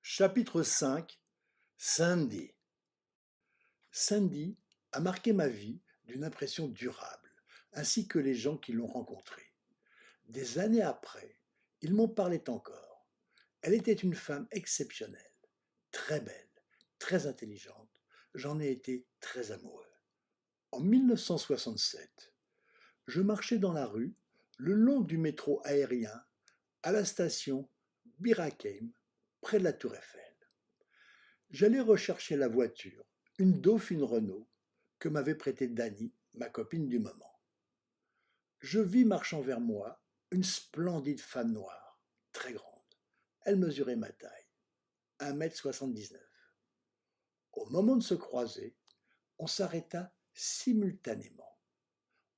Chapitre 5. Sandy. Sandy a marqué ma vie d'une impression durable, ainsi que les gens qui l'ont rencontrée. Des années après, ils m'en parlaient encore. Elle était une femme exceptionnelle, très belle, très intelligente. J'en ai été très amoureux. En 1967, je marchais dans la rue, le long du métro aérien, à la station Bir Hakeim, près de la Tour Eiffel. J'allais rechercher la voiture, une Dauphine Renault, que m'avait prêtée Dany, ma copine du moment. Je vis marchant vers moi une splendide femme noire, très grande. Elle mesurait ma taille, 1,79 m. Au moment de se croiser, on s'arrêta simultanément.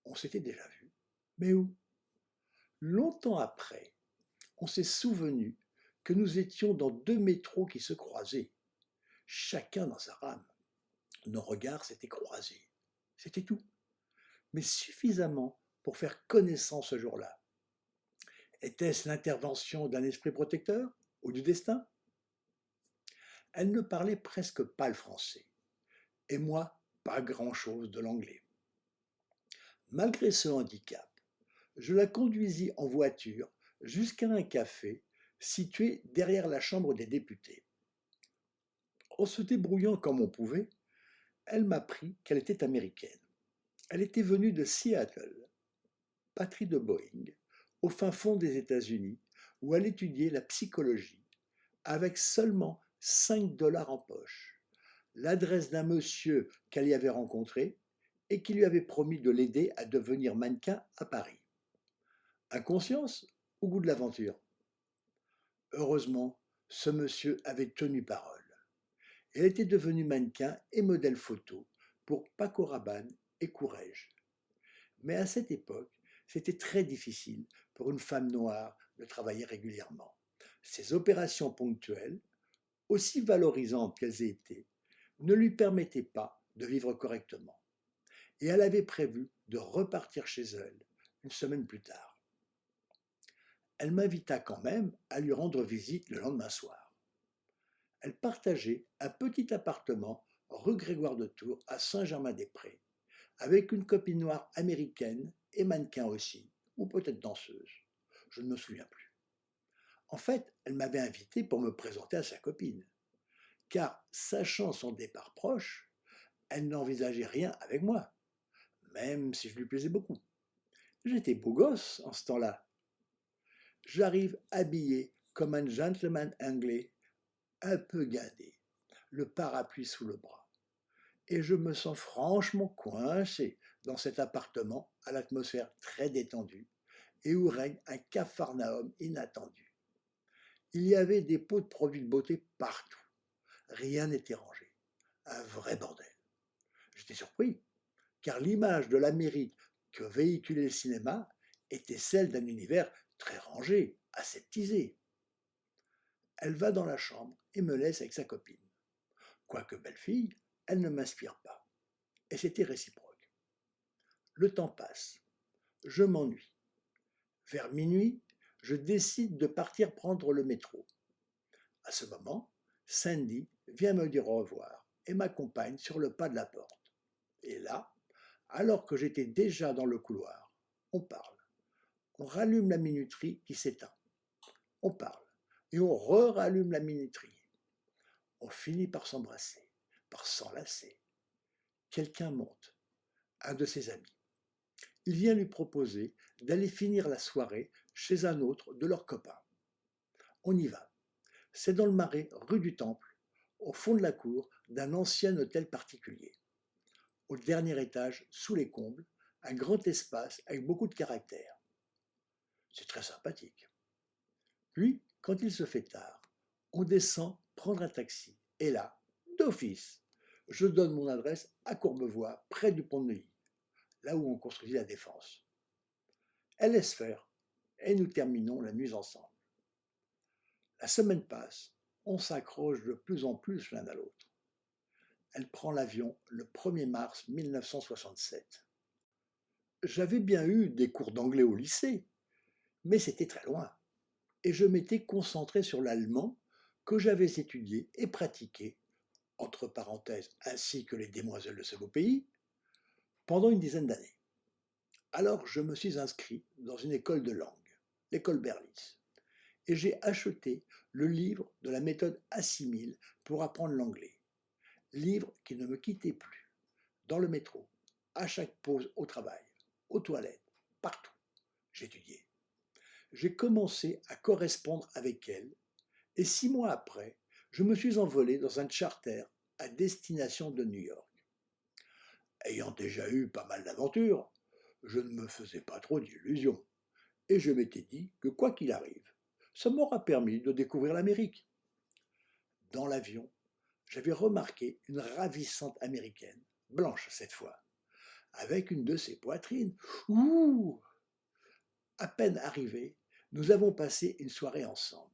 On s'était déjà vu, mais où? Longtemps après, on s'est souvenu que nous étions dans deux métros qui se croisaient, chacun dans sa rame. Nos regards s'étaient croisés. C'était tout, mais suffisamment pour faire connaissance ce jour-là. Était-ce l'intervention d'un esprit protecteur ou du destin? Elle ne parlait presque pas le français, et moi, pas grand-chose de l'anglais. Malgré ce handicap, je la conduisis en voiture jusqu'à un café situé derrière la Chambre des députés. En se débrouillant comme on pouvait, elle m'apprit qu'elle était américaine. Elle était venue de Seattle, patrie de Boeing, au fin fond des États-Unis, où elle étudiait la psychologie, avec seulement 5 dollars en poche, l'adresse d'un monsieur qu'elle y avait rencontré et qui lui avait promis de l'aider à devenir mannequin à Paris. Inconscience ou goût de l'aventure? Heureusement, ce monsieur avait tenu parole. Elle était devenue mannequin et modèle photo pour Paco Rabanne et Courrèges. Mais à cette époque, c'était très difficile pour une femme noire de travailler régulièrement. Ces opérations ponctuelles, aussi valorisantes qu'elles aient été, ne lui permettaient pas de vivre correctement. Et elle avait prévu de repartir chez elle une semaine plus tard. Elle m'invita quand même à lui rendre visite le lendemain soir. Elle partageait un petit appartement rue Grégoire de Tours à Saint-Germain-des-Prés, avec une copine noire américaine et mannequin aussi, ou peut-être danseuse. Je ne me souviens plus. En fait, elle m'avait invité pour me présenter à sa copine, car, sachant son départ proche, elle n'envisageait rien avec moi, même si je lui plaisais beaucoup. J'étais beau gosse en ce temps-là. J'arrive habillé comme un gentleman anglais, un peu guindé, le parapluie sous le bras. Et je me sens franchement coincé dans cet appartement à l'atmosphère très détendue et où règne un capharnaüm inattendu. Il y avait des pots de produits de beauté partout. Rien n'était rangé. Un vrai bordel. J'étais surpris, car l'image de l'Amérique que véhiculait le cinéma était celle d'un univers très rangé, aseptisé. Elle va dans la chambre et me laisse avec sa copine. Quoique belle fille, elle ne m'inspire pas. Et c'était réciproque. Le temps passe. Je m'ennuie. Vers minuit, je décide de partir prendre le métro. À ce moment, Sandy vient me dire au revoir et m'accompagne sur le pas de la porte. Et là, alors que j'étais déjà dans le couloir, on parle. On rallume la minuterie qui s'éteint. On parle. Et on re-rallume la minuterie. On finit par s'embrasser, par s'enlacer. Quelqu'un monte, un de ses amis. Il vient lui proposer d'aller finir la soirée chez un autre de leurs copains. On y va. C'est dans le Marais, rue du Temple, au fond de la cour d'un ancien hôtel particulier. Au dernier étage, sous les combles, un grand espace avec beaucoup de caractère. C'est très sympathique. Puis, quand il se fait tard, on descend prendre un taxi. Et là, d'office, je donne mon adresse à Courbevoie, près du pont de Neuilly, là où on construisit la Défense. Elle laisse faire, et nous terminons la nuit ensemble. La semaine passe, on s'accroche de plus en plus l'un à l'autre. Elle prend l'avion le 1er mars 1967. J'avais bien eu des cours d'anglais au lycée, mais c'était très loin, et je m'étais concentré sur l'allemand que j'avais étudié et pratiqué, entre parenthèses, ainsi que les demoiselles de ce beau pays, pendant une dizaine d'années. Alors je me suis inscrit dans une école de langue, l'école Berlitz, et j'ai acheté le livre de la méthode Assimile pour apprendre l'anglais, livre qui ne me quittait plus, dans le métro, à chaque pause au travail, aux toilettes, partout. J'étudiais. J'ai commencé à correspondre avec elle et 6 mois après, je me suis envolé dans un charter à destination de New York. Ayant déjà eu pas mal d'aventures, je ne me faisais pas trop d'illusions et je m'étais dit que quoi qu'il arrive, ça m'aura permis de découvrir l'Amérique. Dans l'avion, j'avais remarqué une ravissante américaine, blanche cette fois, avec une de ses poitrines. Ouh! À peine arrivés, nous avons passé une soirée ensemble.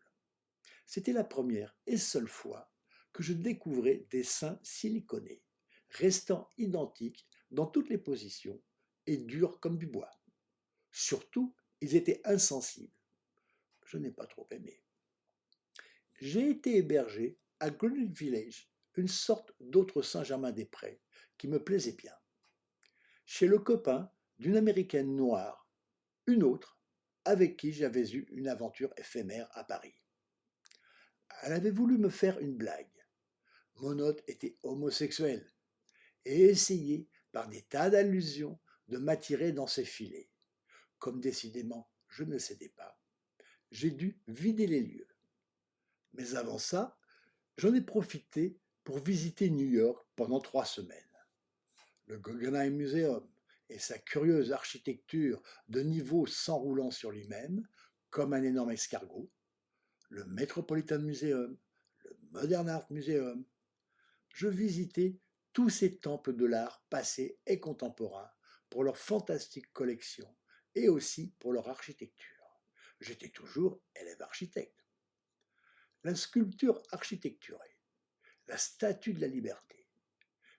C'était la première et seule fois que je découvrais des seins siliconés, restant identiques dans toutes les positions et durs comme du bois. Surtout, ils étaient insensibles. Je n'ai pas trop aimé. J'ai été hébergé à Greenwich Village, une sorte d'autre Saint-Germain-des-Prés qui me plaisait bien, chez le copain d'une Américaine noire, une autre, avec qui j'avais eu une aventure éphémère à Paris. Elle avait voulu me faire une blague. Mon hôte était homosexuel et essayait, par des tas d'allusions, de m'attirer dans ses filets. Comme décidément je ne cédais pas, j'ai dû vider les lieux. Mais avant ça, j'en ai profité pour visiter New York pendant 3 semaines. Le Guggenheim Museum et sa curieuse architecture de niveau s'enroulant sur lui-même, comme un énorme escargot, le Metropolitan Museum, le Modern Art Museum. Je visitais tous ces temples de l'art passé et contemporain pour leur fantastique collection et aussi pour leur architecture. J'étais toujours élève architecte. La sculpture architecturée, la statue de la liberté.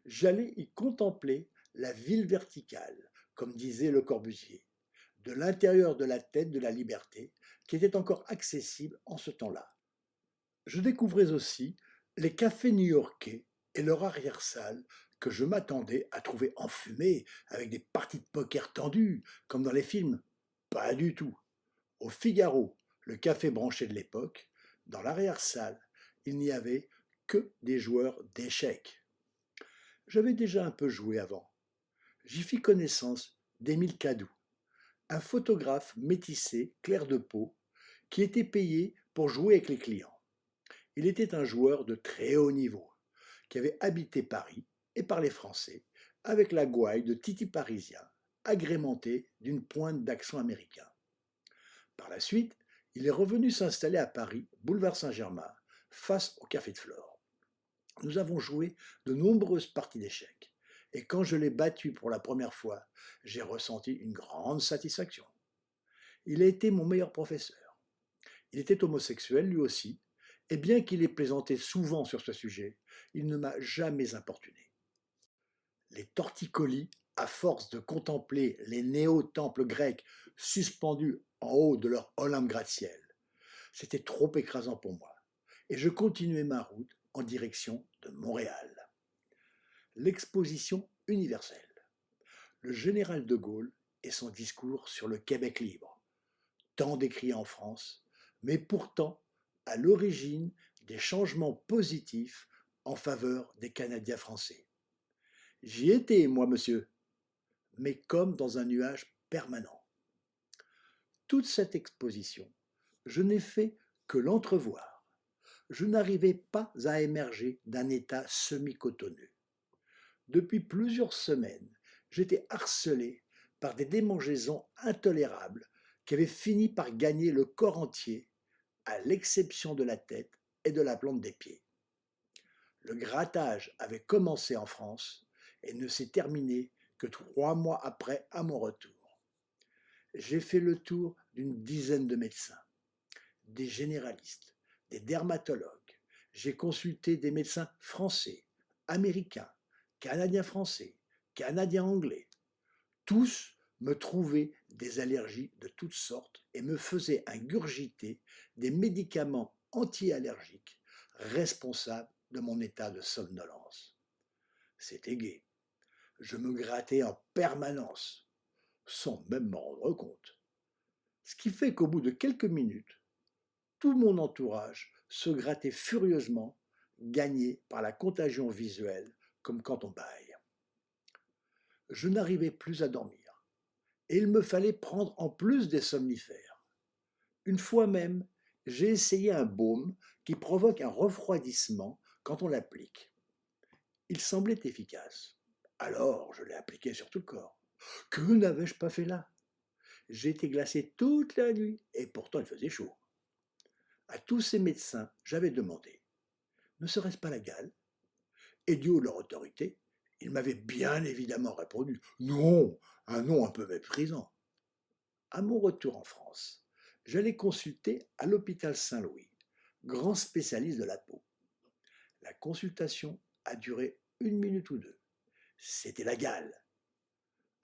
J'allais y contempler la ville verticale, comme disait Le Corbusier, de l'intérieur de la tête de la liberté, qui était encore accessible en ce temps-là. Je découvrais aussi les cafés new-yorkais et leur arrière-salle que je m'attendais à trouver enfumés avec des parties de poker tendues, comme dans les films. Pas du tout. Au Figaro, le café branché de l'époque, dans l'arrière-salle, il n'y avait que des joueurs d'échecs. J'avais déjà un peu joué avant. J'y fis connaissance d'Émile Cadou, un photographe métissé, clair de peau, qui était payé pour jouer avec les clients. Il était un joueur de très haut niveau, qui avait habité Paris et parlait français, avec la gouaille de titi parisien, agrémenté d'une pointe d'accent américain. Par la suite, il est revenu s'installer à Paris, boulevard Saint-Germain, face au Café de Flore. Nous avons joué de nombreuses parties d'échecs, et quand je l'ai battu pour la première fois, j'ai ressenti une grande satisfaction. Il a été mon meilleur professeur. Il était homosexuel lui aussi, et bien qu'il ait plaisanté souvent sur ce sujet, il ne m'a jamais importuné. Les torticolis, à force de contempler les néo-temples grecs suspendus en haut de leur olympe gratte-ciel, c'était trop écrasant pour moi, et je continuai ma route en direction de Montréal. L'exposition universelle, le général de Gaulle et son discours sur le Québec libre, tant décrié en France, mais pourtant à l'origine des changements positifs en faveur des Canadiens français. J'y étais, moi, monsieur, mais comme dans un nuage permanent. Toute cette exposition, je n'ai fait que l'entrevoir. Je n'arrivais pas à émerger d'un état semi-cotonneux. Depuis plusieurs semaines, j'étais harcelé par des démangeaisons intolérables qui avaient fini par gagner le corps entier, à l'exception de la tête et de la plante des pieds. Le grattage avait commencé en France et ne s'est terminé que 3 mois après à mon retour. J'ai fait le tour d'une dizaine de médecins, des généralistes, des dermatologues. J'ai consulté des médecins français, américains, canadiens-français, canadiens-anglais. Tous me trouvaient des allergies de toutes sortes et me faisaient ingurgiter des médicaments anti-allergiques responsable de mon état de somnolence. C'était gai. Je me grattais en permanence, sans même m'en rendre compte. Ce qui fait qu'au bout de quelques minutes, tout mon entourage se grattait furieusement, gagné par la contagion visuelle, comme quand on bâille. Je n'arrivais plus à dormir, et il me fallait prendre en plus des somnifères. Une fois même, j'ai essayé un baume qui provoque un refroidissement quand on l'applique. Il semblait efficace. Alors, je l'ai appliqué sur tout le corps. Que n'avais-je pas fait là? J'ai été glacé toute la nuit, et pourtant il faisait chaud. À tous ces médecins, j'avais demandé, ne serait-ce pas la gale? Et du haut de leur autorité, ils m'avaient bien évidemment répondu, non, un nom un peu méprisant. À mon retour en France, j'allais consulter à l'hôpital Saint-Louis, grand spécialiste de la peau. La consultation a duré 1 minute ou deux. C'était la gale.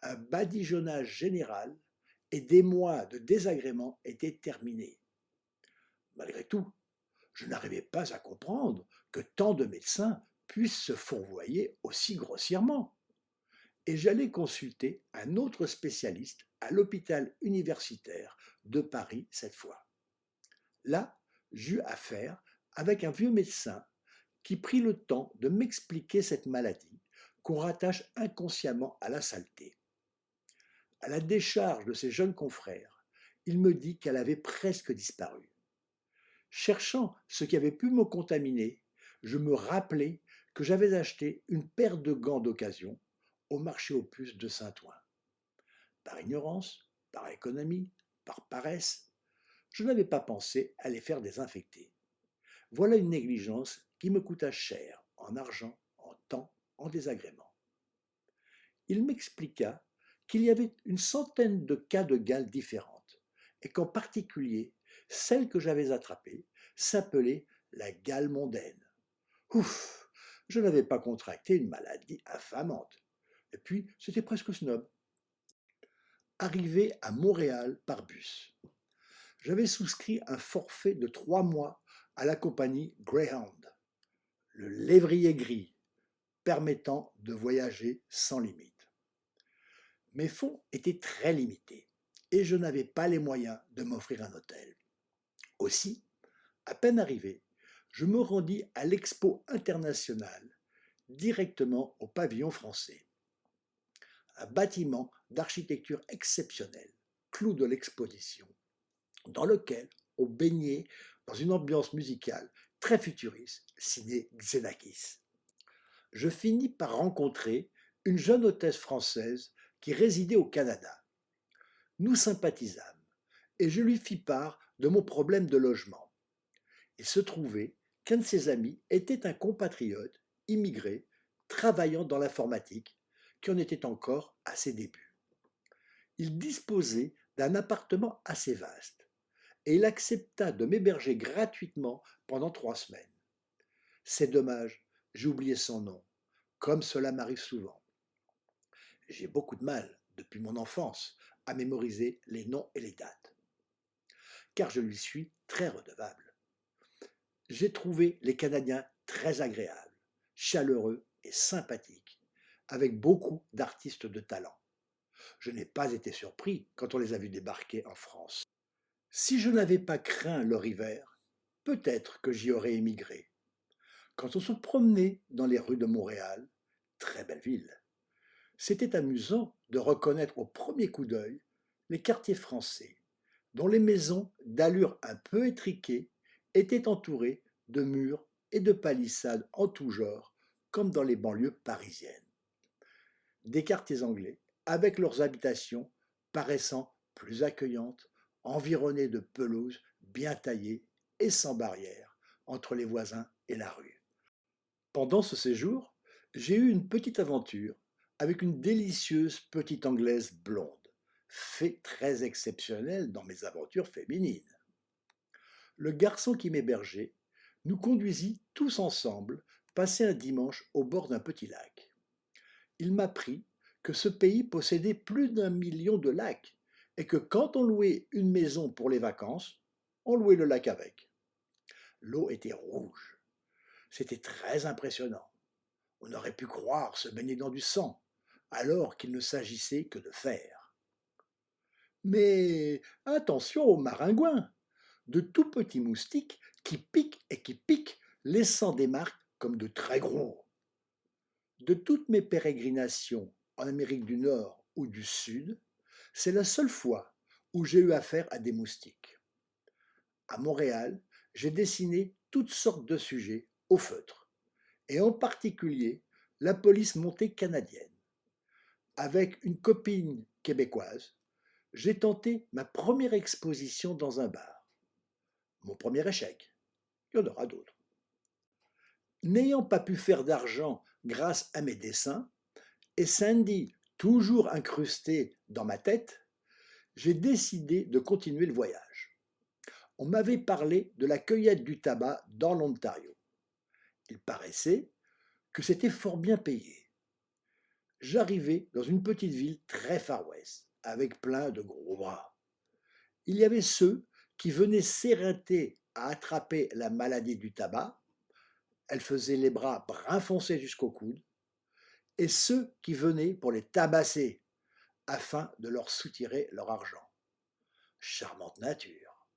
Un badigeonnage général et des mois de désagréments étaient terminés. Malgré tout, je n'arrivais pas à comprendre que tant de médecins puissent se fourvoyer aussi grossièrement. Et j'allais consulter un autre spécialiste à l'hôpital universitaire de Paris cette fois. Là, j'eus affaire avec un vieux médecin qui prit le temps de m'expliquer cette maladie qu'on rattache inconsciemment à la saleté. À la décharge de ses jeunes confrères, il me dit qu'elle avait presque disparu. Cherchant ce qui avait pu me contaminer, je me rappelai que j'avais acheté une paire de gants d'occasion au marché aux puces de Saint-Ouen. Par ignorance, par économie, par paresse, je n'avais pas pensé à les faire désinfecter. Voilà une négligence qui me coûta cher en argent, en temps, en désagréments. Il m'expliqua qu'il y avait une centaine de cas de gale différentes et qu'en particulier, celle que j'avais attrapée s'appelait la gale mondaine. Ouf, je n'avais pas contracté une maladie infamante. Et puis, c'était presque snob. Arrivé à Montréal par bus, j'avais souscrit un forfait de 3 mois à la compagnie Greyhound, le lévrier gris, permettant de voyager sans limite. Mes fonds étaient très limités et je n'avais pas les moyens de m'offrir un hôtel. Aussi, à peine arrivé, je me rendis à l'Expo internationale, directement au pavillon français. Un bâtiment d'architecture exceptionnelle, clou de l'exposition, dans lequel on baignait dans une ambiance musicale très futuriste, signée Xenakis. Je finis par rencontrer une jeune hôtesse française qui résidait au Canada. Nous sympathisâmes et je lui fis part de mon problème de logement. Il se trouvait qu'un de ses amis était un compatriote immigré travaillant dans l'informatique qui en était encore à ses débuts. Il disposait d'un appartement assez vaste et il accepta de m'héberger gratuitement pendant 3 semaines. C'est dommage, j'ai oublié son nom, comme cela m'arrive souvent. J'ai beaucoup de mal, depuis mon enfance, à mémoriser les noms et les dates, car je lui suis très redevable. J'ai trouvé les Canadiens très agréables, chaleureux et sympathiques, avec beaucoup d'artistes de talent. Je n'ai pas été surpris quand on les a vus débarquer en France. Si je n'avais pas craint leur hiver, peut-être que j'y aurais émigré. Quand on se promenait dans les rues de Montréal, très belle ville, c'était amusant de reconnaître au premier coup d'œil les quartiers français, dont les maisons d'allure un peu étriquée étaient entourées de murs et de palissades en tout genre, comme dans les banlieues parisiennes. Des quartiers anglais, avec leurs habitations paraissant plus accueillantes, environnées de pelouses bien taillées et sans barrière entre les voisins et la rue. Pendant ce séjour, j'ai eu une petite aventure avec une délicieuse petite Anglaise blonde, fait très exceptionnel dans mes aventures féminines. Le garçon qui m'hébergeait nous conduisit tous ensemble passer un dimanche au bord d'un petit lac. Il m'apprit que ce pays possédait plus d'1 million de lacs et que quand on louait une maison pour les vacances, on louait le lac avec. L'eau était rouge, C'était très impressionnant. On aurait pu croire se baigner dans du sang, alors qu'il ne s'agissait que de fer. Mais attention aux maringouins, de tout petits moustiques qui piquent et qui piquent, laissant des marques comme de très gros. De toutes mes pérégrinations en Amérique du Nord ou du Sud, c'est la seule fois où j'ai eu affaire à des moustiques. À Montréal, j'ai dessiné toutes sortes de sujets au feutre, et en particulier la police montée canadienne. Avec une copine québécoise, j'ai tenté ma première exposition dans un bar. Mon premier échec. Il y en aura d'autres. N'ayant pas pu faire d'argent grâce à mes dessins, et Sandy toujours incrusté dans ma tête, j'ai décidé de continuer le voyage. On m'avait parlé de la cueillette du tabac dans l'Ontario. Il paraissait que c'était fort bien payé. J'arrivais dans une petite ville très Far West, avec plein de gros bras. Il y avait ceux qui venaient s'éreinter à attraper la maladie du tabac, elle faisait les bras brun foncé jusqu'au coude, et ceux qui venaient pour les tabasser afin de leur soutirer leur argent. Charmante nature.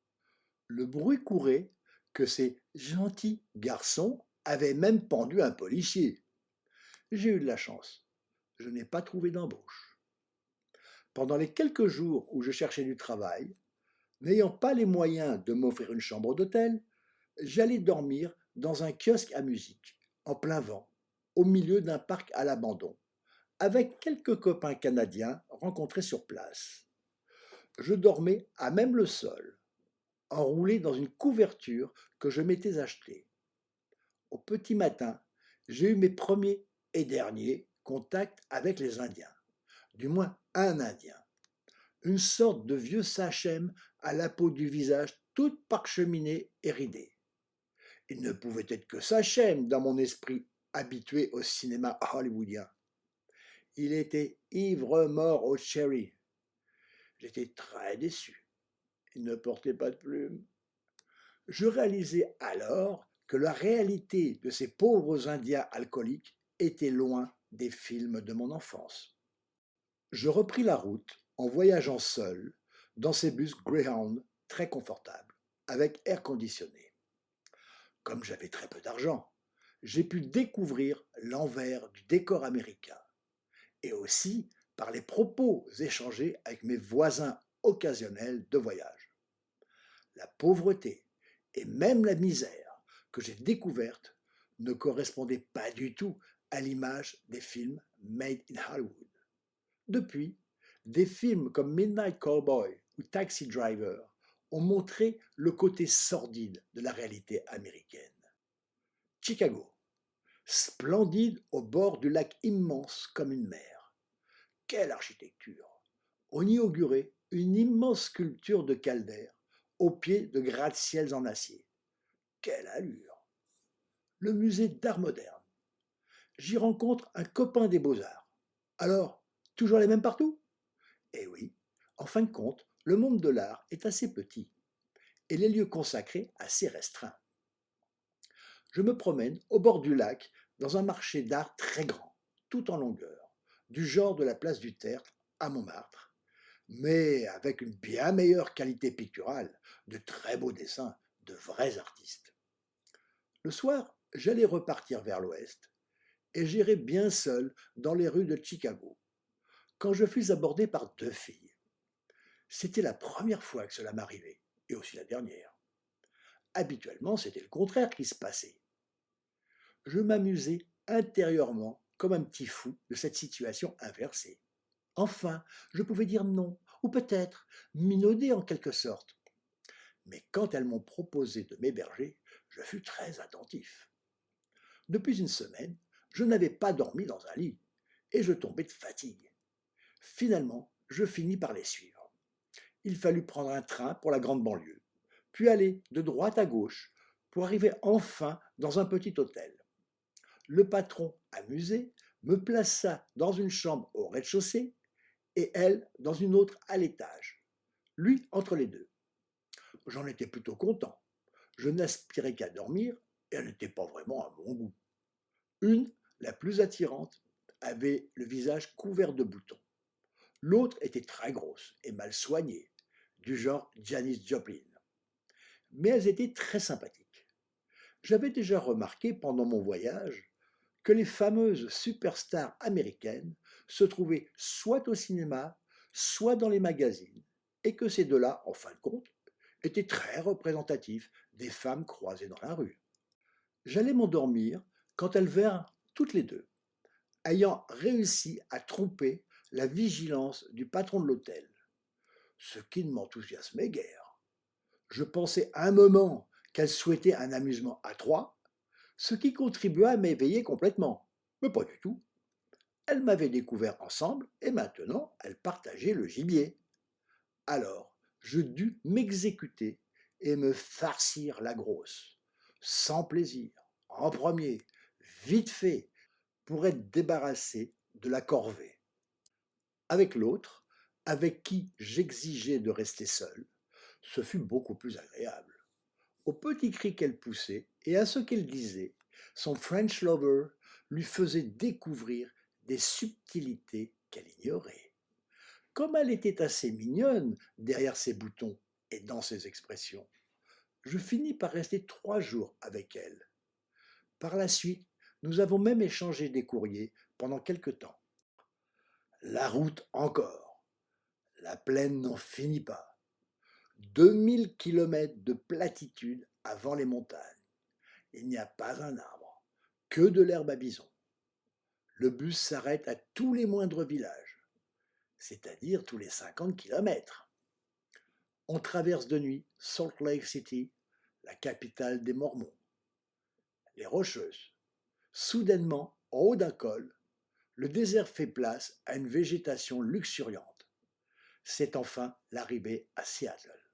Le bruit courait que ces gentils garçons avaient même pendu un policier. J'ai eu de la chance. Je n'ai pas trouvé d'embauche. Pendant les quelques jours où je cherchais du travail, n'ayant pas les moyens de m'offrir une chambre d'hôtel, j'allais dormir dans un kiosque à musique, en plein vent, au milieu d'un parc à l'abandon, avec quelques copains canadiens rencontrés sur place. Je dormais à même le sol, enroulé dans une couverture que je m'étais achetée. Au petit matin, j'ai eu mes premiers et derniers contacts avec les Indiens, du moins un Indien, une sorte de vieux sachem à la peau du visage toute parcheminée et ridée. Il ne pouvait être que Sachem dans mon esprit habitué au cinéma hollywoodien. Il était ivre-mort au cherry. J'étais très déçu. Il ne portait pas de plume. Je réalisais alors que la réalité de ces pauvres Indiens alcooliques était loin des films de mon enfance. Je repris la route en voyageant seul dans ces bus Greyhound très confortables, avec air conditionné. Comme j'avais très peu d'argent, j'ai pu découvrir l'envers du décor américain et aussi par les propos échangés avec mes voisins occasionnels de voyage. La pauvreté et même la misère que j'ai découverte ne correspondaient pas du tout à l'image des films Made in Hollywood. Depuis, des films comme Midnight Cowboy ou Taxi Driver ont montré le côté sordide de la réalité américaine. Chicago, splendide au bord du lac immense comme une mer. Quelle architecture! On y augurait une immense sculpture de Calder au pied de gratte-ciels en acier. Quelle allure! Le musée d'art moderne. J'y rencontre un copain des beaux-arts. Alors, toujours les mêmes partout? Eh oui, en fin de compte, le monde de l'art est assez petit et les lieux consacrés assez restreints. Je me promène au bord du lac dans un marché d'art très grand, tout en longueur, du genre de la place du Tertre à Montmartre, mais avec une bien meilleure qualité picturale, de très beaux dessins, de vrais artistes. Le soir, j'allais repartir vers l'ouest et j'irai bien seul dans les rues de Chicago, quand je fus abordé par deux filles. C'était la première fois que cela m'arrivait, et aussi la dernière. Habituellement, c'était le contraire qui se passait. Je m'amusais intérieurement comme un petit fou de cette situation inversée. Enfin, je pouvais dire non, ou peut-être minauder en quelque sorte. Mais quand elles m'ont proposé de m'héberger, je fus très attentif. Depuis une semaine, je n'avais pas dormi dans un lit, et je tombais de fatigue. Finalement, je finis par les suivre. Il fallut prendre un train pour la grande banlieue, puis aller de droite à gauche pour arriver enfin dans un petit hôtel. Le patron, amusé, me plaça dans une chambre au rez-de-chaussée et elle dans une autre à l'étage, lui entre les deux. J'en étais plutôt content. Je n'aspirais qu'à dormir et elles n'étaient pas vraiment à mon goût. Une, la plus attirante, avait le visage couvert de boutons. L'autre était très grosse et mal soignée, du genre Janis Joplin. Mais elles étaient très sympathiques. J'avais déjà remarqué pendant mon voyage que les fameuses superstars américaines se trouvaient soit au cinéma, soit dans les magazines, et que ces deux-là, en fin de compte, étaient très représentatifs des femmes croisées dans la rue. J'allais m'endormir quand elles vinrent toutes les deux, ayant réussi à tromper la vigilance du patron de l'hôtel, ce qui ne m'enthousiasmait guère. Je pensais un moment qu'elles souhaitaient un amusement à trois, ce qui contribua à m'éveiller complètement. Mais pas du tout. Elles m'avaient découvert ensemble et maintenant elles partageaient le gibier. Alors, je dus m'exécuter et me farcir la grosse, sans plaisir, en premier, vite fait, pour être débarrassé de la corvée. Avec l'autre, avec qui j'exigeais de rester seul, ce fut beaucoup plus agréable. Aux petits cris qu'elle poussait et à ce qu'elle disait, son French lover lui faisait découvrir des subtilités qu'elle ignorait. Comme elle était assez mignonne derrière ses boutons et dans ses expressions, je finis par rester 3 jours avec elle. Par la suite, nous avons même échangé des courriers pendant quelque temps. La route encore. La plaine n'en finit pas. 2000 kilomètres de platitude avant les montagnes. Il n'y a pas un arbre, que de l'herbe à bison. Le bus s'arrête à tous les moindres villages, c'est-à-dire tous les 50 kilomètres. On traverse de nuit Salt Lake City, la capitale des Mormons. Les Rocheuses. Soudainement, en haut d'un col, le désert fait place à une végétation luxuriante. C'est enfin l'arrivée à Seattle.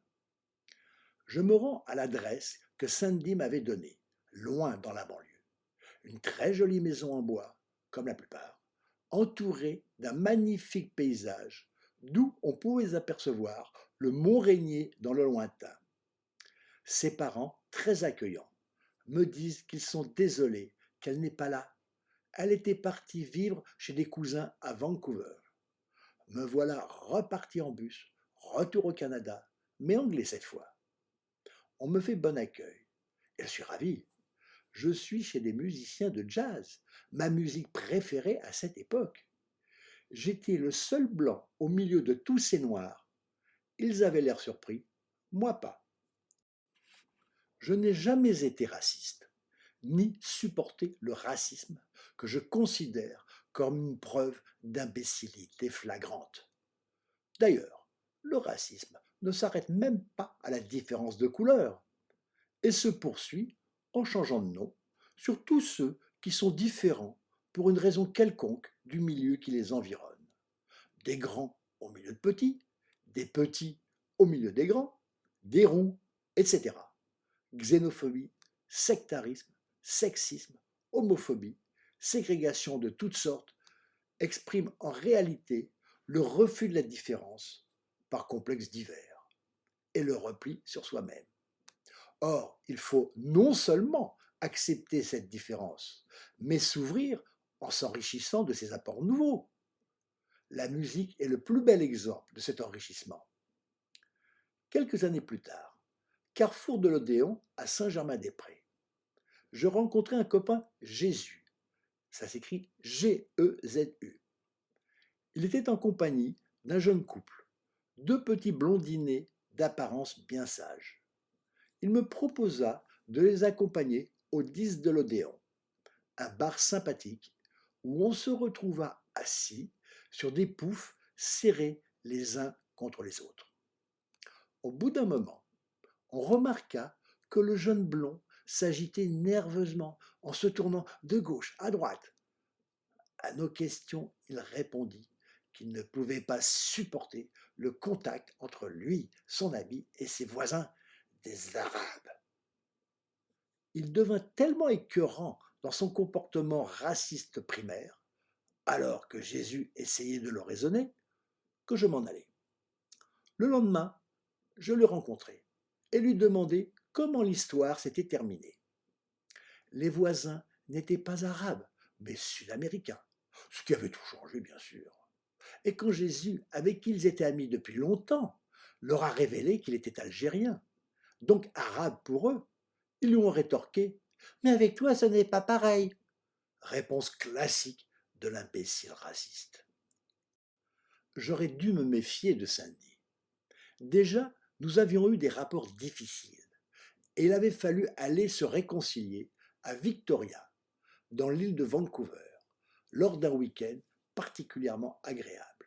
Je me rends à l'adresse que Sandy m'avait donnée, loin dans la banlieue. Une très jolie maison en bois, comme la plupart, entourée d'un magnifique paysage, d'où on pouvait apercevoir le mont Rainier dans le lointain. Ses parents, très accueillants, me disent qu'ils sont désolés qu'elle n'est pas là. Elle était partie vivre chez des cousins à Vancouver. Me voilà reparti en bus, retour au Canada, mais anglais cette fois. On me fait bon accueil, et je suis ravi. Je suis chez des musiciens de jazz, ma musique préférée à cette époque. J'étais le seul blanc au milieu de tous ces noirs. Ils avaient l'air surpris, moi pas. Je n'ai jamais été raciste, ni supporté le racisme que je considère comme une preuve d'imbécilité flagrante. D'ailleurs, le racisme ne s'arrête même pas à la différence de couleur et se poursuit en changeant de nom sur tous ceux qui sont différents pour une raison quelconque du milieu qui les environne. Des grands au milieu de petits, des petits au milieu des grands, des roux, etc. Xénophobie, sectarisme, sexisme, homophobie, ségrégation de toutes sortes expriment en réalité le refus de la différence par complexe divers et le repli sur soi-même. Or, il faut non seulement accepter cette différence, mais s'ouvrir en s'enrichissant de ses apports nouveaux. La musique est le plus bel exemple de cet enrichissement. Quelques années plus tard, carrefour de l'Odéon à Saint-Germain-des-Prés, je rencontrai un copain Jésus. Ça s'écrit G-E-Z-U. Il était en compagnie d'un jeune couple, deux petits blondinés d'apparence bien sage. Il me proposa de les accompagner au 10 de l'Odéon, un bar sympathique où on se retrouva assis sur des poufs serrés les uns contre les autres. Au bout d'un moment, on remarqua que le jeune blond s'agitait nerveusement en se tournant de gauche à droite. À nos questions, il répondit qu'il ne pouvait pas supporter le contact entre lui, son ami et ses voisins, des Arabes. Il devint tellement écœurant dans son comportement raciste primaire, alors que Jésus essayait de le raisonner, que je m'en allai. Le lendemain, je le rencontrai et lui demandai comment l'histoire s'était terminée. Les voisins n'étaient pas arabes, mais sud-américains, ce qui avait tout changé, bien sûr. Et quand Jésus, avec qui ils étaient amis depuis longtemps, leur a révélé qu'il était algérien, donc arabe pour eux, ils lui ont rétorqué: Mais avec toi, ce n'est pas pareil. Réponse classique de l'imbécile raciste. J'aurais dû me méfier de Sandy. Déjà, nous avions eu des rapports difficiles et il avait fallu aller se réconcilier à Victoria, dans l'île de Vancouver, lors d'un week-end particulièrement agréable.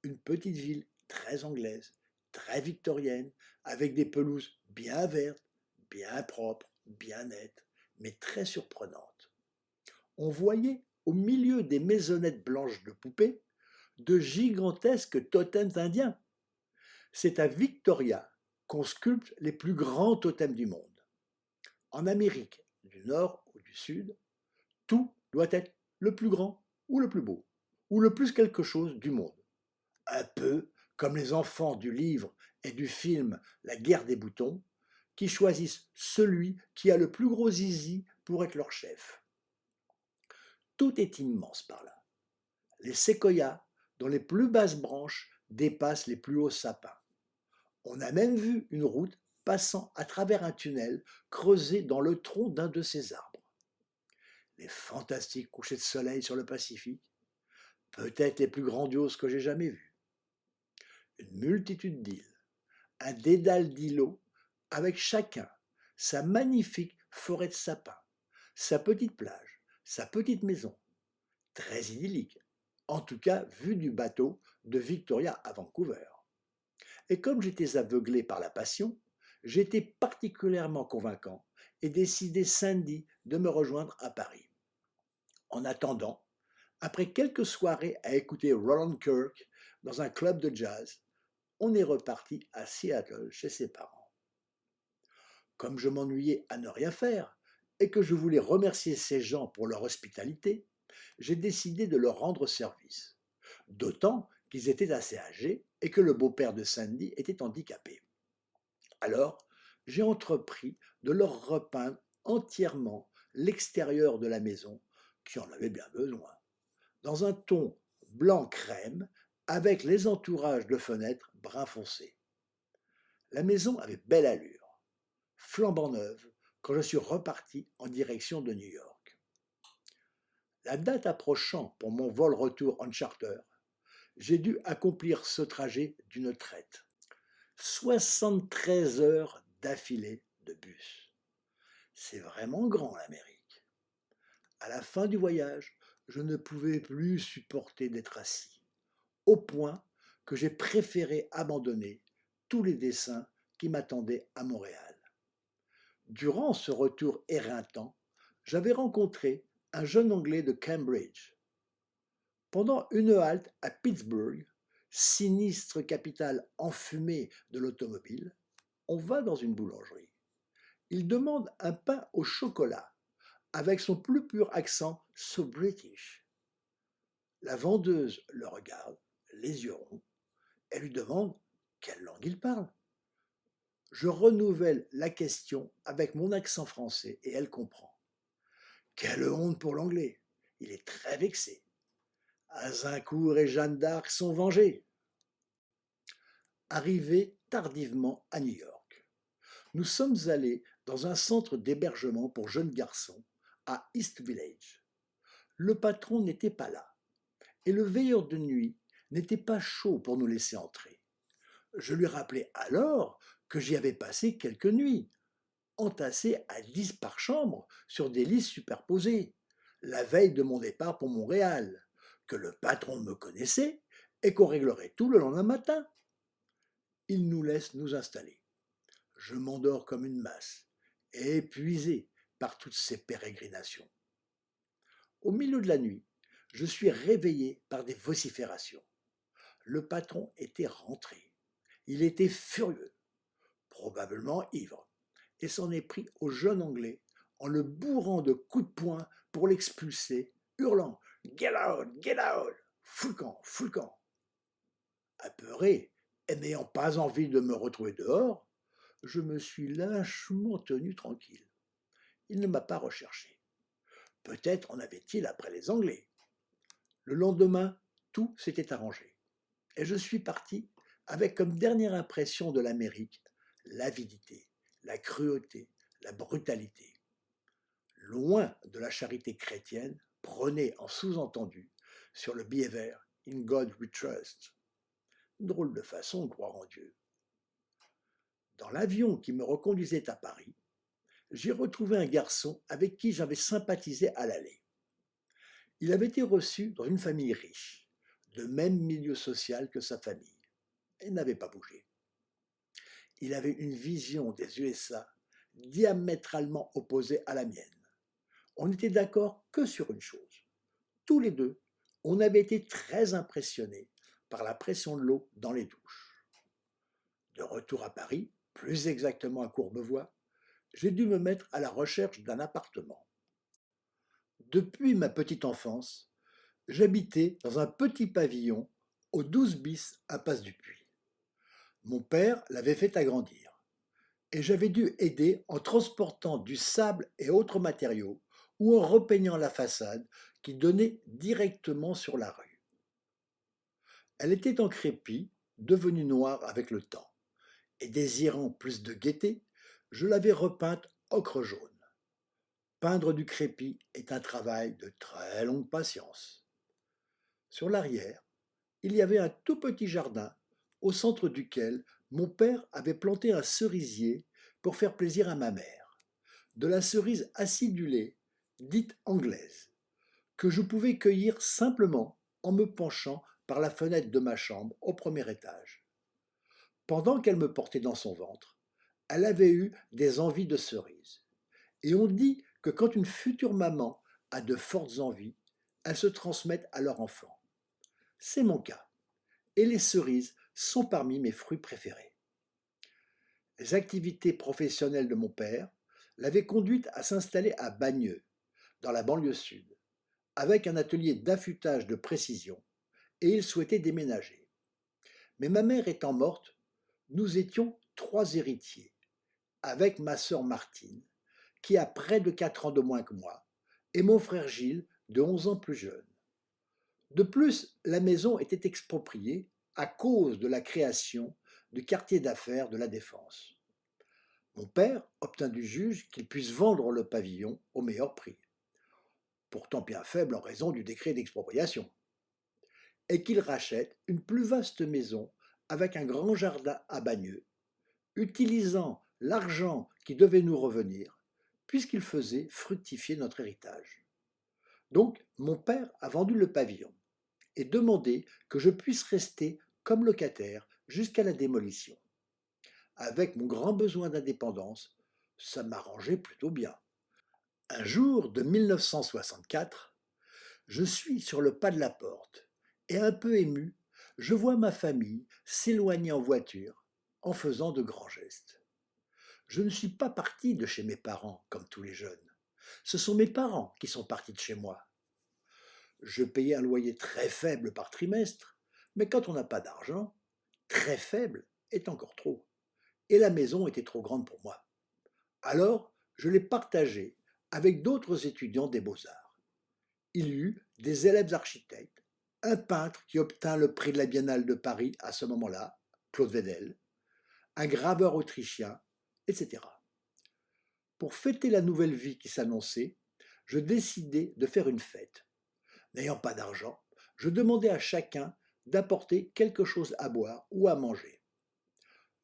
Une petite ville très anglaise, très victorienne, avec des pelouses bien vertes, bien propres, bien nettes, mais très surprenantes. On voyait, au milieu des maisonnettes blanches de poupées, de gigantesques totems indiens. C'est à Victoria qu'on sculpte les plus grands totems du monde. En Amérique du Nord ou du Sud, tout doit être le plus grand ou le plus beau, ou le plus quelque chose du monde. Un peu comme les enfants du livre et du film La guerre des boutons, qui choisissent celui qui a le plus gros zizi pour être leur chef. Tout est immense par là. Les séquoias, dont les plus basses branches dépassent les plus hauts sapins. On a même vu une route passant à travers un tunnel creusé dans le tronc d'un de ces arbres. Les fantastiques couchers de soleil sur le Pacifique, peut-être les plus grandioses que j'ai jamais vus. Une multitude d'îles, un dédale d'îlots avec chacun sa magnifique forêt de sapins, sa petite plage, sa petite maison, très idyllique, en tout cas vue du bateau de Victoria à Vancouver. Et comme j'étais aveuglé par la passion, j'étais particulièrement convaincant et décidai samedi de me rejoindre à Paris. En attendant, après quelques soirées à écouter Roland Kirk dans un club de jazz, on est reparti à Seattle chez ses parents. Comme je m'ennuyais à ne rien faire et que je voulais remercier ces gens pour leur hospitalité, j'ai décidé de leur rendre service. D'autant qu'ils étaient assez âgés et que le beau-père de Sandy était handicapé. Alors, j'ai entrepris de leur repeindre entièrement l'extérieur de la maison, qui en avait bien besoin, dans un ton blanc crème avec les entourages de fenêtres brun foncé. La maison avait belle allure, flambant neuve, quand je suis reparti en direction de New York. La date approchant pour mon vol retour en charter, j'ai dû accomplir ce trajet d'une traite. 73 heures d'affilée de bus. C'est vraiment grand l'Amérique. À la fin du voyage, je ne pouvais plus supporter d'être assis, au point que j'ai préféré abandonner tous les dessins qui m'attendaient à Montréal. Durant ce retour éreintant, j'avais rencontré un jeune Anglais de Cambridge. Pendant une halte à Pittsburgh, sinistre capitale enfumée de l'automobile, on va dans une boulangerie. Il demande un pain au chocolat, avec son plus pur accent so British. La vendeuse le regarde, les yeux ronds, et lui demande quelle langue il parle. Je renouvelle la question avec mon accent français et elle comprend. Quelle honte pour l'anglais, il est très vexé. Azincourt et Jeanne d'Arc sont vengés. Arrivé tardivement à New York, nous sommes allés dans un centre d'hébergement pour jeunes garçons à East Village. Le patron n'était pas là et le veilleur de nuit n'était pas chaud pour nous laisser entrer. Je lui rappelai alors que j'y avais passé quelques nuits, entassé à 10 par chambre sur des lits superposés, la veille de mon départ pour Montréal, que le patron me connaissait et qu'on réglerait tout le lendemain matin. Il nous laisse nous installer. Je m'endors comme une masse, épuisé par toutes ces pérégrinations. Au milieu de la nuit, je suis réveillé par des vociférations. Le patron était rentré. Il était furieux, probablement ivre, et s'en est pris au jeune Anglais en le bourrant de coups de poing pour l'expulser, hurlant « Get out, get out ! Fous le camp, fous le camp !» Apeuré et n'ayant pas envie de me retrouver dehors, je me suis lâchement tenu tranquille. il ne m'a pas recherché. Peut-être en avait-il après les Anglais. Le lendemain, tout s'était arrangé. Et je suis parti avec comme dernière impression de l'Amérique l'avidité, la cruauté, la brutalité. Loin de la charité chrétienne, prônée en sous-entendu sur le billet vert In God We Trust. Drôle de façon de croire en Dieu. Dans l'avion qui me reconduisait à Paris, j'ai retrouvé un garçon avec qui j'avais sympathisé à l'aller. Il avait été reçu dans une famille riche, de même milieu social que sa famille, et n'avait pas bougé. Il avait une vision des USA diamétralement opposée à la mienne. On n'était d'accord que sur une chose. Tous les deux, on avait été très impressionnés par la pression de l'eau dans les douches. De retour à Paris, plus exactement à Courbevoie, j'ai dû me mettre à la recherche d'un appartement. Depuis ma petite enfance, j'habitais dans un petit pavillon au 12 bis impasse du Puy. Mon père l'avait fait agrandir et j'avais dû aider en transportant du sable et autres matériaux ou en repeignant la façade qui donnait directement sur la rue. Elle était en crépi, devenue noire avec le temps, et désirant plus de gaieté, je l'avais repeinte ocre jaune. Peindre du crépi est un travail de très longue patience. Sur l'arrière, il y avait un tout petit jardin au centre duquel mon père avait planté un cerisier pour faire plaisir à ma mère, de la cerise acidulée, dite anglaise, que je pouvais cueillir simplement en me penchant par la fenêtre de ma chambre au premier étage. Pendant qu'elle me portait dans son ventre, elle avait eu des envies de cerises. Et on dit que quand une future maman a de fortes envies, elles se transmettent à leur enfant. C'est mon cas, et les cerises sont parmi mes fruits préférés. Les activités professionnelles de mon père l'avaient conduite à s'installer à Bagneux, dans la banlieue sud, avec un atelier d'affûtage de précision, et il souhaitait déménager. Mais ma mère étant morte, nous étions 3 héritiers, avec ma sœur Martine, qui a près de 4 ans de moins que moi, et mon frère Gilles, de 11 ans plus jeune. De plus, la maison était expropriée à cause de la création du quartier d'affaires de la Défense. Mon père obtint du juge qu'il puisse vendre le pavillon au meilleur prix, pourtant bien faible en raison du décret d'expropriation, et qu'il rachète une plus vaste maison avec un grand jardin à Bagneux, utilisant l'argent qui devait nous revenir, puisqu'il faisait fructifier notre héritage. Donc, mon père a vendu le pavillon et demandé que je puisse rester comme locataire jusqu'à la démolition. Avec mon grand besoin d'indépendance, ça m'arrangeait plutôt bien. Un jour de 1964, je suis sur le pas de la porte et un peu ému, je vois ma famille s'éloigner en voiture en faisant de grands gestes. Je ne suis pas parti de chez mes parents comme tous les jeunes. Ce sont mes parents qui sont partis de chez moi. Je payais un loyer très faible par trimestre, mais quand on n'a pas d'argent, très faible est encore trop. Et la maison était trop grande pour moi. Alors, je l'ai partagée avec d'autres étudiants des beaux-arts. Il y eut des élèves architectes, un peintre qui obtint le prix de la Biennale de Paris à ce moment-là, Claude Wedel, un graveur autrichien, etc. Pour fêter la nouvelle vie qui s'annonçait, je décidai de faire une fête. N'ayant pas d'argent, je demandai à chacun d'apporter quelque chose à boire ou à manger.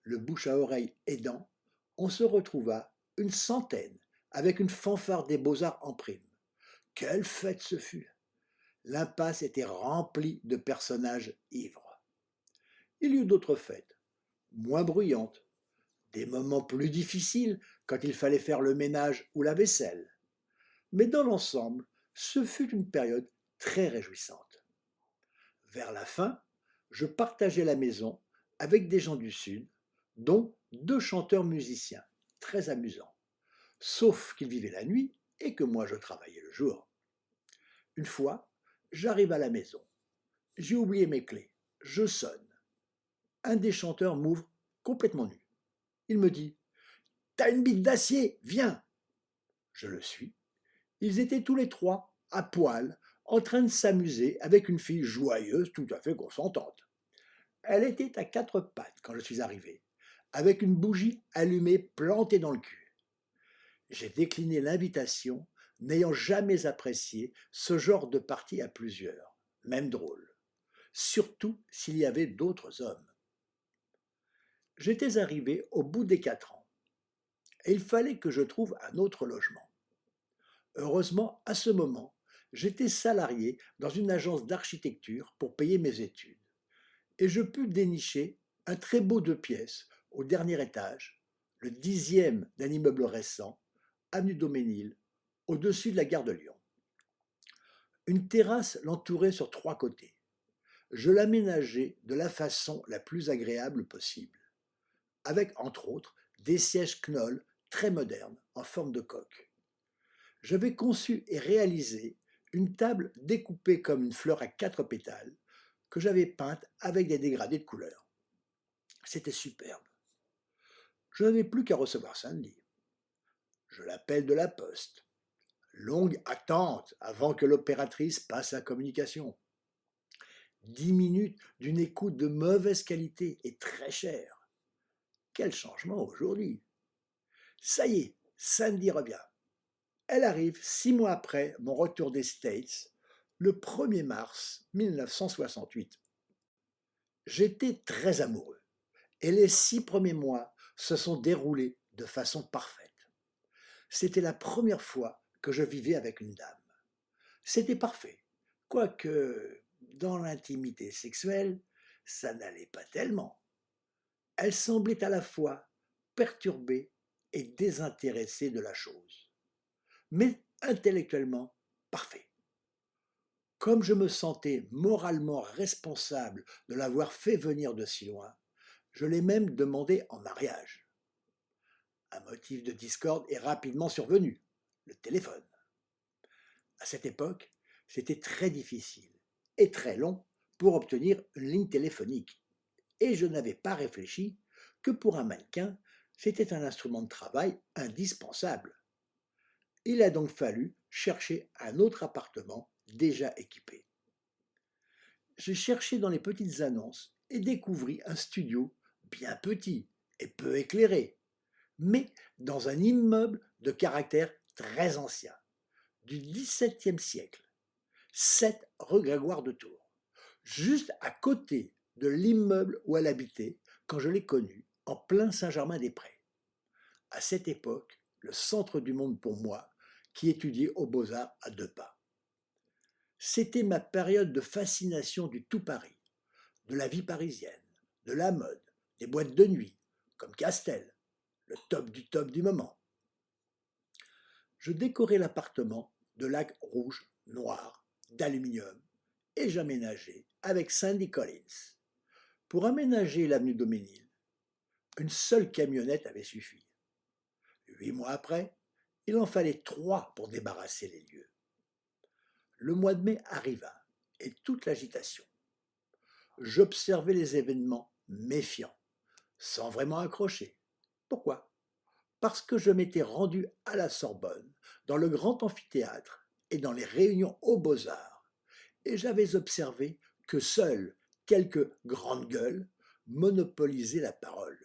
Le bouche à oreille aidant, on se retrouva une centaine avec une fanfare des beaux-arts en prime. Quelle fête ce fut! L'impasse était remplie de personnages ivres. Il y eut d'autres fêtes, moins bruyantes, des moments plus difficiles quand il fallait faire le ménage ou la vaisselle. Mais dans l'ensemble, ce fut une période très réjouissante. Vers la fin, je partageais la maison avec des gens du Sud, dont 2 chanteurs musiciens, très amusants, sauf qu'ils vivaient la nuit et que moi je travaillais le jour. Une fois, j'arrive à la maison. J'ai oublié mes clés. Je sonne. Un des chanteurs m'ouvre complètement nu. Il me dit « T'as une bite d'acier, viens !» Je le suis. Ils étaient tous les trois, à poil, en train de s'amuser avec une fille joyeuse, tout à fait consentante. Elle était à quatre pattes quand je suis arrivé, avec une bougie allumée plantée dans le cul. J'ai décliné l'invitation, n'ayant jamais apprécié ce genre de partie à plusieurs, même drôle, surtout s'il y avait d'autres hommes. J'étais arrivé au bout des 4 ans, et il fallait que je trouve un autre logement. Heureusement, à ce moment, j'étais salarié dans une agence d'architecture pour payer mes études, et je pus dénicher un très beau 2 pièces au dernier étage, le 10e d'un immeuble récent, avenue Daumesnil, au-dessus de la gare de Lyon. Une terrasse l'entourait sur 3 côtés. Je l'aménageais de la façon la plus agréable possible, avec entre autres des sièges Knoll très modernes en forme de coque. J'avais conçu et réalisé une table découpée comme une fleur à 4 pétales que j'avais peinte avec des dégradés de couleurs. C'était superbe. Je n'avais plus qu'à recevoir Sandy. Je l'appelle de la poste. Longue attente avant que l'opératrice passe la communication. 10 minutes d'une écoute de mauvaise qualité et très chère. Quel changement aujourd'hui! Ça y est, Sandy revient. Elle arrive 6 mois après mon retour des States, le 1er mars 1968. J'étais très amoureux et les 6 premiers mois se sont déroulés de façon parfaite. C'était la première fois que je vivais avec une dame. C'était parfait, quoique dans l'intimité sexuelle, ça n'allait pas tellement. Elle semblait à la fois perturbée et désintéressée de la chose, mais intellectuellement parfait. Comme je me sentais moralement responsable de l'avoir fait venir de si loin, je l'ai même demandé en mariage. Un motif de discorde est rapidement survenu, le téléphone. À cette époque, c'était très difficile et très long pour obtenir une ligne téléphonique, et je n'avais pas réfléchi que pour un mannequin, c'était un instrument de travail indispensable. Il a donc fallu chercher un autre appartement déjà équipé. J'ai cherché dans les petites annonces et découvris un studio bien petit et peu éclairé, mais dans un immeuble de caractère très ancien, du XVIIe siècle, 7 rue Grégoire de Tours, juste à côté de l'immeuble où elle habitait quand je l'ai connue, en plein Saint-Germain-des-Prés. À cette époque, le centre du monde pour moi, qui étudiait aux Beaux-Arts à 2 pas. C'était ma période de fascination du tout Paris, de la vie parisienne, de la mode, des boîtes de nuit, comme Castel, le top du moment. Je décorais l'appartement de laques rouges, noires, d'aluminium, et j'aménageais avec Sandy Collins. Pour aménager l'avenue Daumesnil, une seule camionnette avait suffi. 8 mois après, il en fallait 3 pour débarrasser les lieux. Le mois de mai arriva, et toute l'agitation. J'observais les événements méfiants, sans vraiment accrocher. Pourquoi? Parce que je m'étais rendu à la Sorbonne, dans le grand amphithéâtre et dans les réunions aux Beaux-Arts, et j'avais observé que seuls quelques grandes gueules monopolisaient la parole,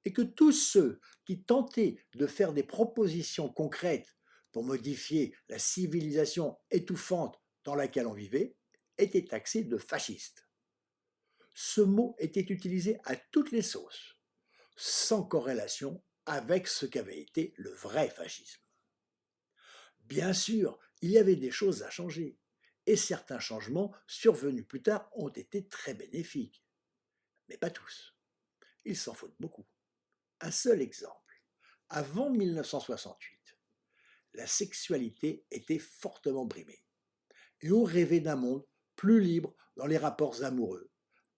et que tous ceux qui tentaient de faire des propositions concrètes pour modifier la civilisation étouffante dans laquelle on vivait étaient taxés de fascistes. Ce mot était utilisé à toutes les sauces, sans corrélation avec ce qu'avait été le vrai fascisme. Bien sûr, il y avait des choses à changer, et certains changements survenus plus tard ont été très bénéfiques. Mais pas tous. Il s'en faut beaucoup. Un seul exemple. Avant 1968, la sexualité était fortement brimée, et on rêvait d'un monde plus libre dans les rapports amoureux,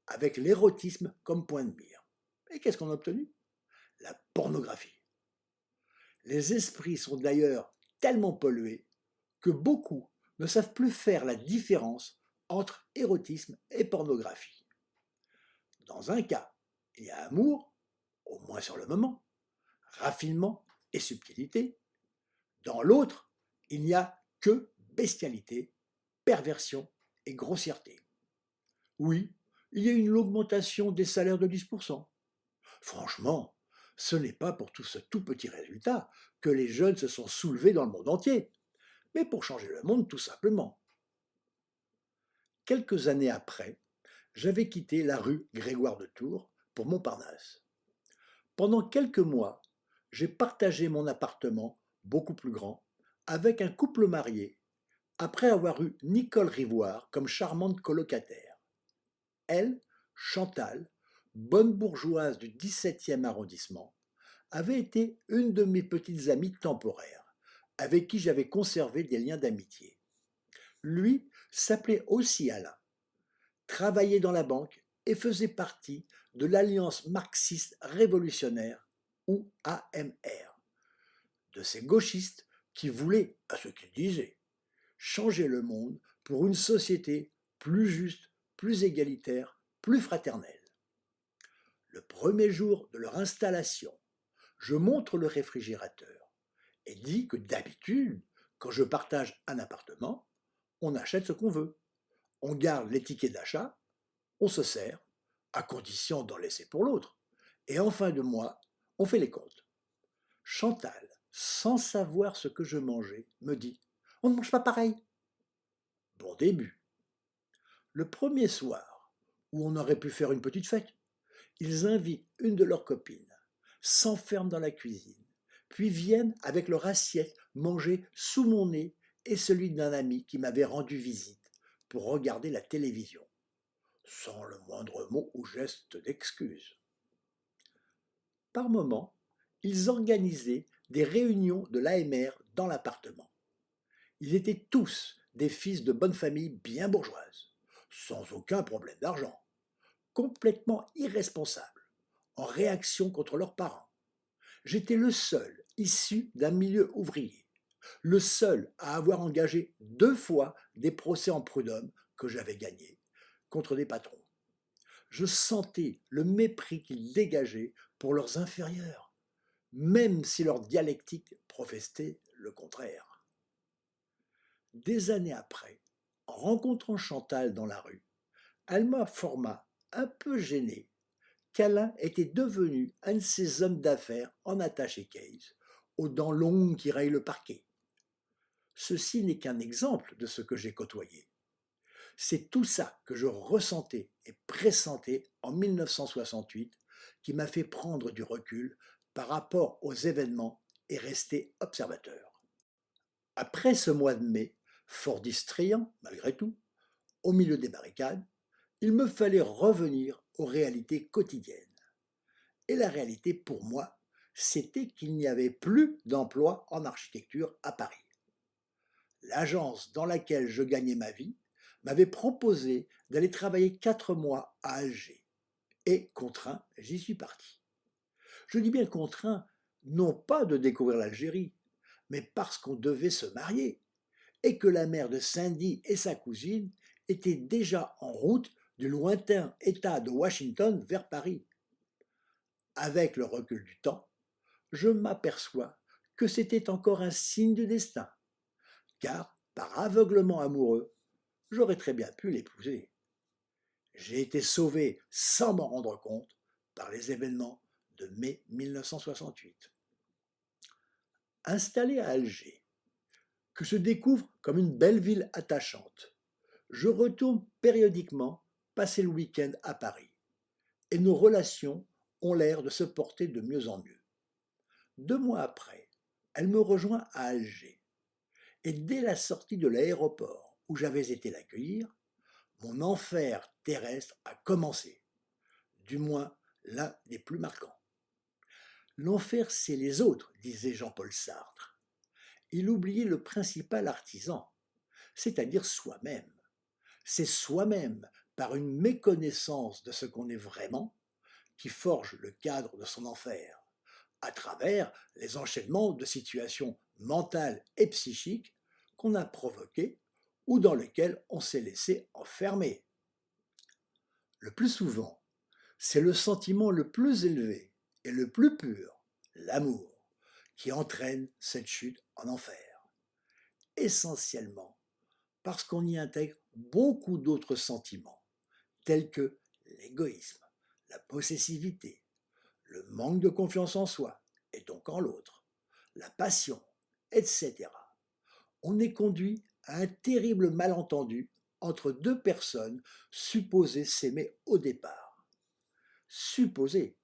avec l'érotisme comme point de mire. Et qu'est-ce qu'on a obtenu? La pornographie. Les esprits sont d'ailleurs tellement pollués que beaucoup ne savent plus faire la différence entre érotisme et pornographie. Dans un cas, il y a amour, au moins sur le moment, raffinement et subtilité. Dans l'autre, il n'y a que bestialité, perversion et grossièreté. Oui, il y a une augmentation des salaires de 10%. Franchement, ce n'est pas pour tout ce tout petit résultat que les jeunes se sont soulevés dans le monde entier, mais pour changer le monde tout simplement. Quelques années après, j'avais quitté la rue Grégoire de Tours pour Montparnasse. Pendant quelques mois, j'ai partagé mon appartement, beaucoup plus grand, avec un couple marié, après avoir eu Nicole Rivoire comme charmante colocataire. Elle, Chantal, bonne bourgeoise du 17e arrondissement, avait été une de mes petites amies temporaires, avec qui j'avais conservé des liens d'amitié. Lui s'appelait aussi Alain, travaillait dans la banque et faisait partie de l'Alliance marxiste révolutionnaire, ou AMR, de ces gauchistes qui voulaient, à ce qu'ils disaient, changer le monde pour une société plus juste, plus égalitaire, plus fraternelle. Le premier jour de leur installation, je montre le réfrigérateur et dis que d'habitude, quand je partage un appartement, on achète ce qu'on veut. On garde les tickets d'achat, on se sert, à condition d'en laisser pour l'autre. Et en fin de mois, on fait les comptes. Chantal, sans savoir ce que je mangeais, me dit « On ne mange pas pareil ». Bon début. Le premier soir, où on aurait pu faire une petite fête, ils invitent une de leurs copines, s'enferment dans la cuisine, puis viennent avec leur assiette manger sous mon nez et celui d'un ami qui m'avait rendu visite pour regarder la télévision, sans le moindre mot ou geste d'excuse. Par moments, ils organisaient des réunions de l'AMR dans l'appartement. Ils étaient tous des fils de bonne famille bien bourgeoises, sans aucun problème d'argent, complètement irresponsables, en réaction contre leurs parents. J'étais le seul issu d'un milieu ouvrier, le seul à avoir engagé 2 fois des procès en prud'homme que j'avais gagnés contre des patrons. Je sentais le mépris qu'ils dégageaient pour leurs inférieurs, même si leur dialectique professait le contraire. Des années après, en rencontrant Chantal dans la rue, elle m'informa, un peu gêné, qu'Alain était devenu un de ces hommes d'affaires en attaché case, aux dents longues qui rayent le parquet. Ceci n'est qu'un exemple de ce que j'ai côtoyé. C'est tout ça que je ressentais et pressentais en 1968 qui m'a fait prendre du recul par rapport aux événements et rester observateur. Après ce mois de mai, fort distrayant malgré tout, au milieu des barricades, il me fallait revenir aux réalités quotidiennes. Et la réalité pour moi, c'était qu'il n'y avait plus d'emploi en architecture à Paris. L'agence dans laquelle je gagnais ma vie m'avait proposé d'aller travailler 4 mois à Alger. Et contraint, j'y suis parti. Je dis bien contraint, non pas de découvrir l'Algérie, mais parce qu'on devait se marier, et que la mère de Cindy et sa cousine étaient déjà en route du lointain État de Washington vers Paris. Avec le recul du temps, je m'aperçois que c'était encore un signe du destin, car, par aveuglement amoureux, j'aurais très bien pu l'épouser. J'ai été sauvé sans m'en rendre compte par les événements de mai 1968. Installé à Alger, que je découvre comme une belle ville attachante, je retourne périodiquement passer le week-end à Paris, et nos relations ont l'air de se porter de mieux en mieux. 2 mois après, elle me rejoint à Alger, et dès la sortie de l'aéroport où j'avais été l'accueillir, mon enfer terrestre a commencé, du moins l'un des plus marquants. L'enfer, c'est les autres, disait Jean-Paul Sartre. Il oubliait le principal artisan, c'est-à-dire soi-même. C'est soi-même, par une méconnaissance de ce qu'on est vraiment, qui forge le cadre de son enfer, à travers les enchaînements de situations mentales et psychiques qu'on a provoquées ou dans lesquelles on s'est laissé enfermer. Le plus souvent, c'est le sentiment le plus élevé et le plus pur, l'amour, qui entraîne cette chute en enfer. Essentiellement parce qu'on y intègre beaucoup d'autres sentiments, tels que l'égoïsme, la possessivité, le manque de confiance en soi, et donc en l'autre, la passion, etc. On est conduit à un terrible malentendu entre deux personnes supposées s'aimer au départ. Supposées.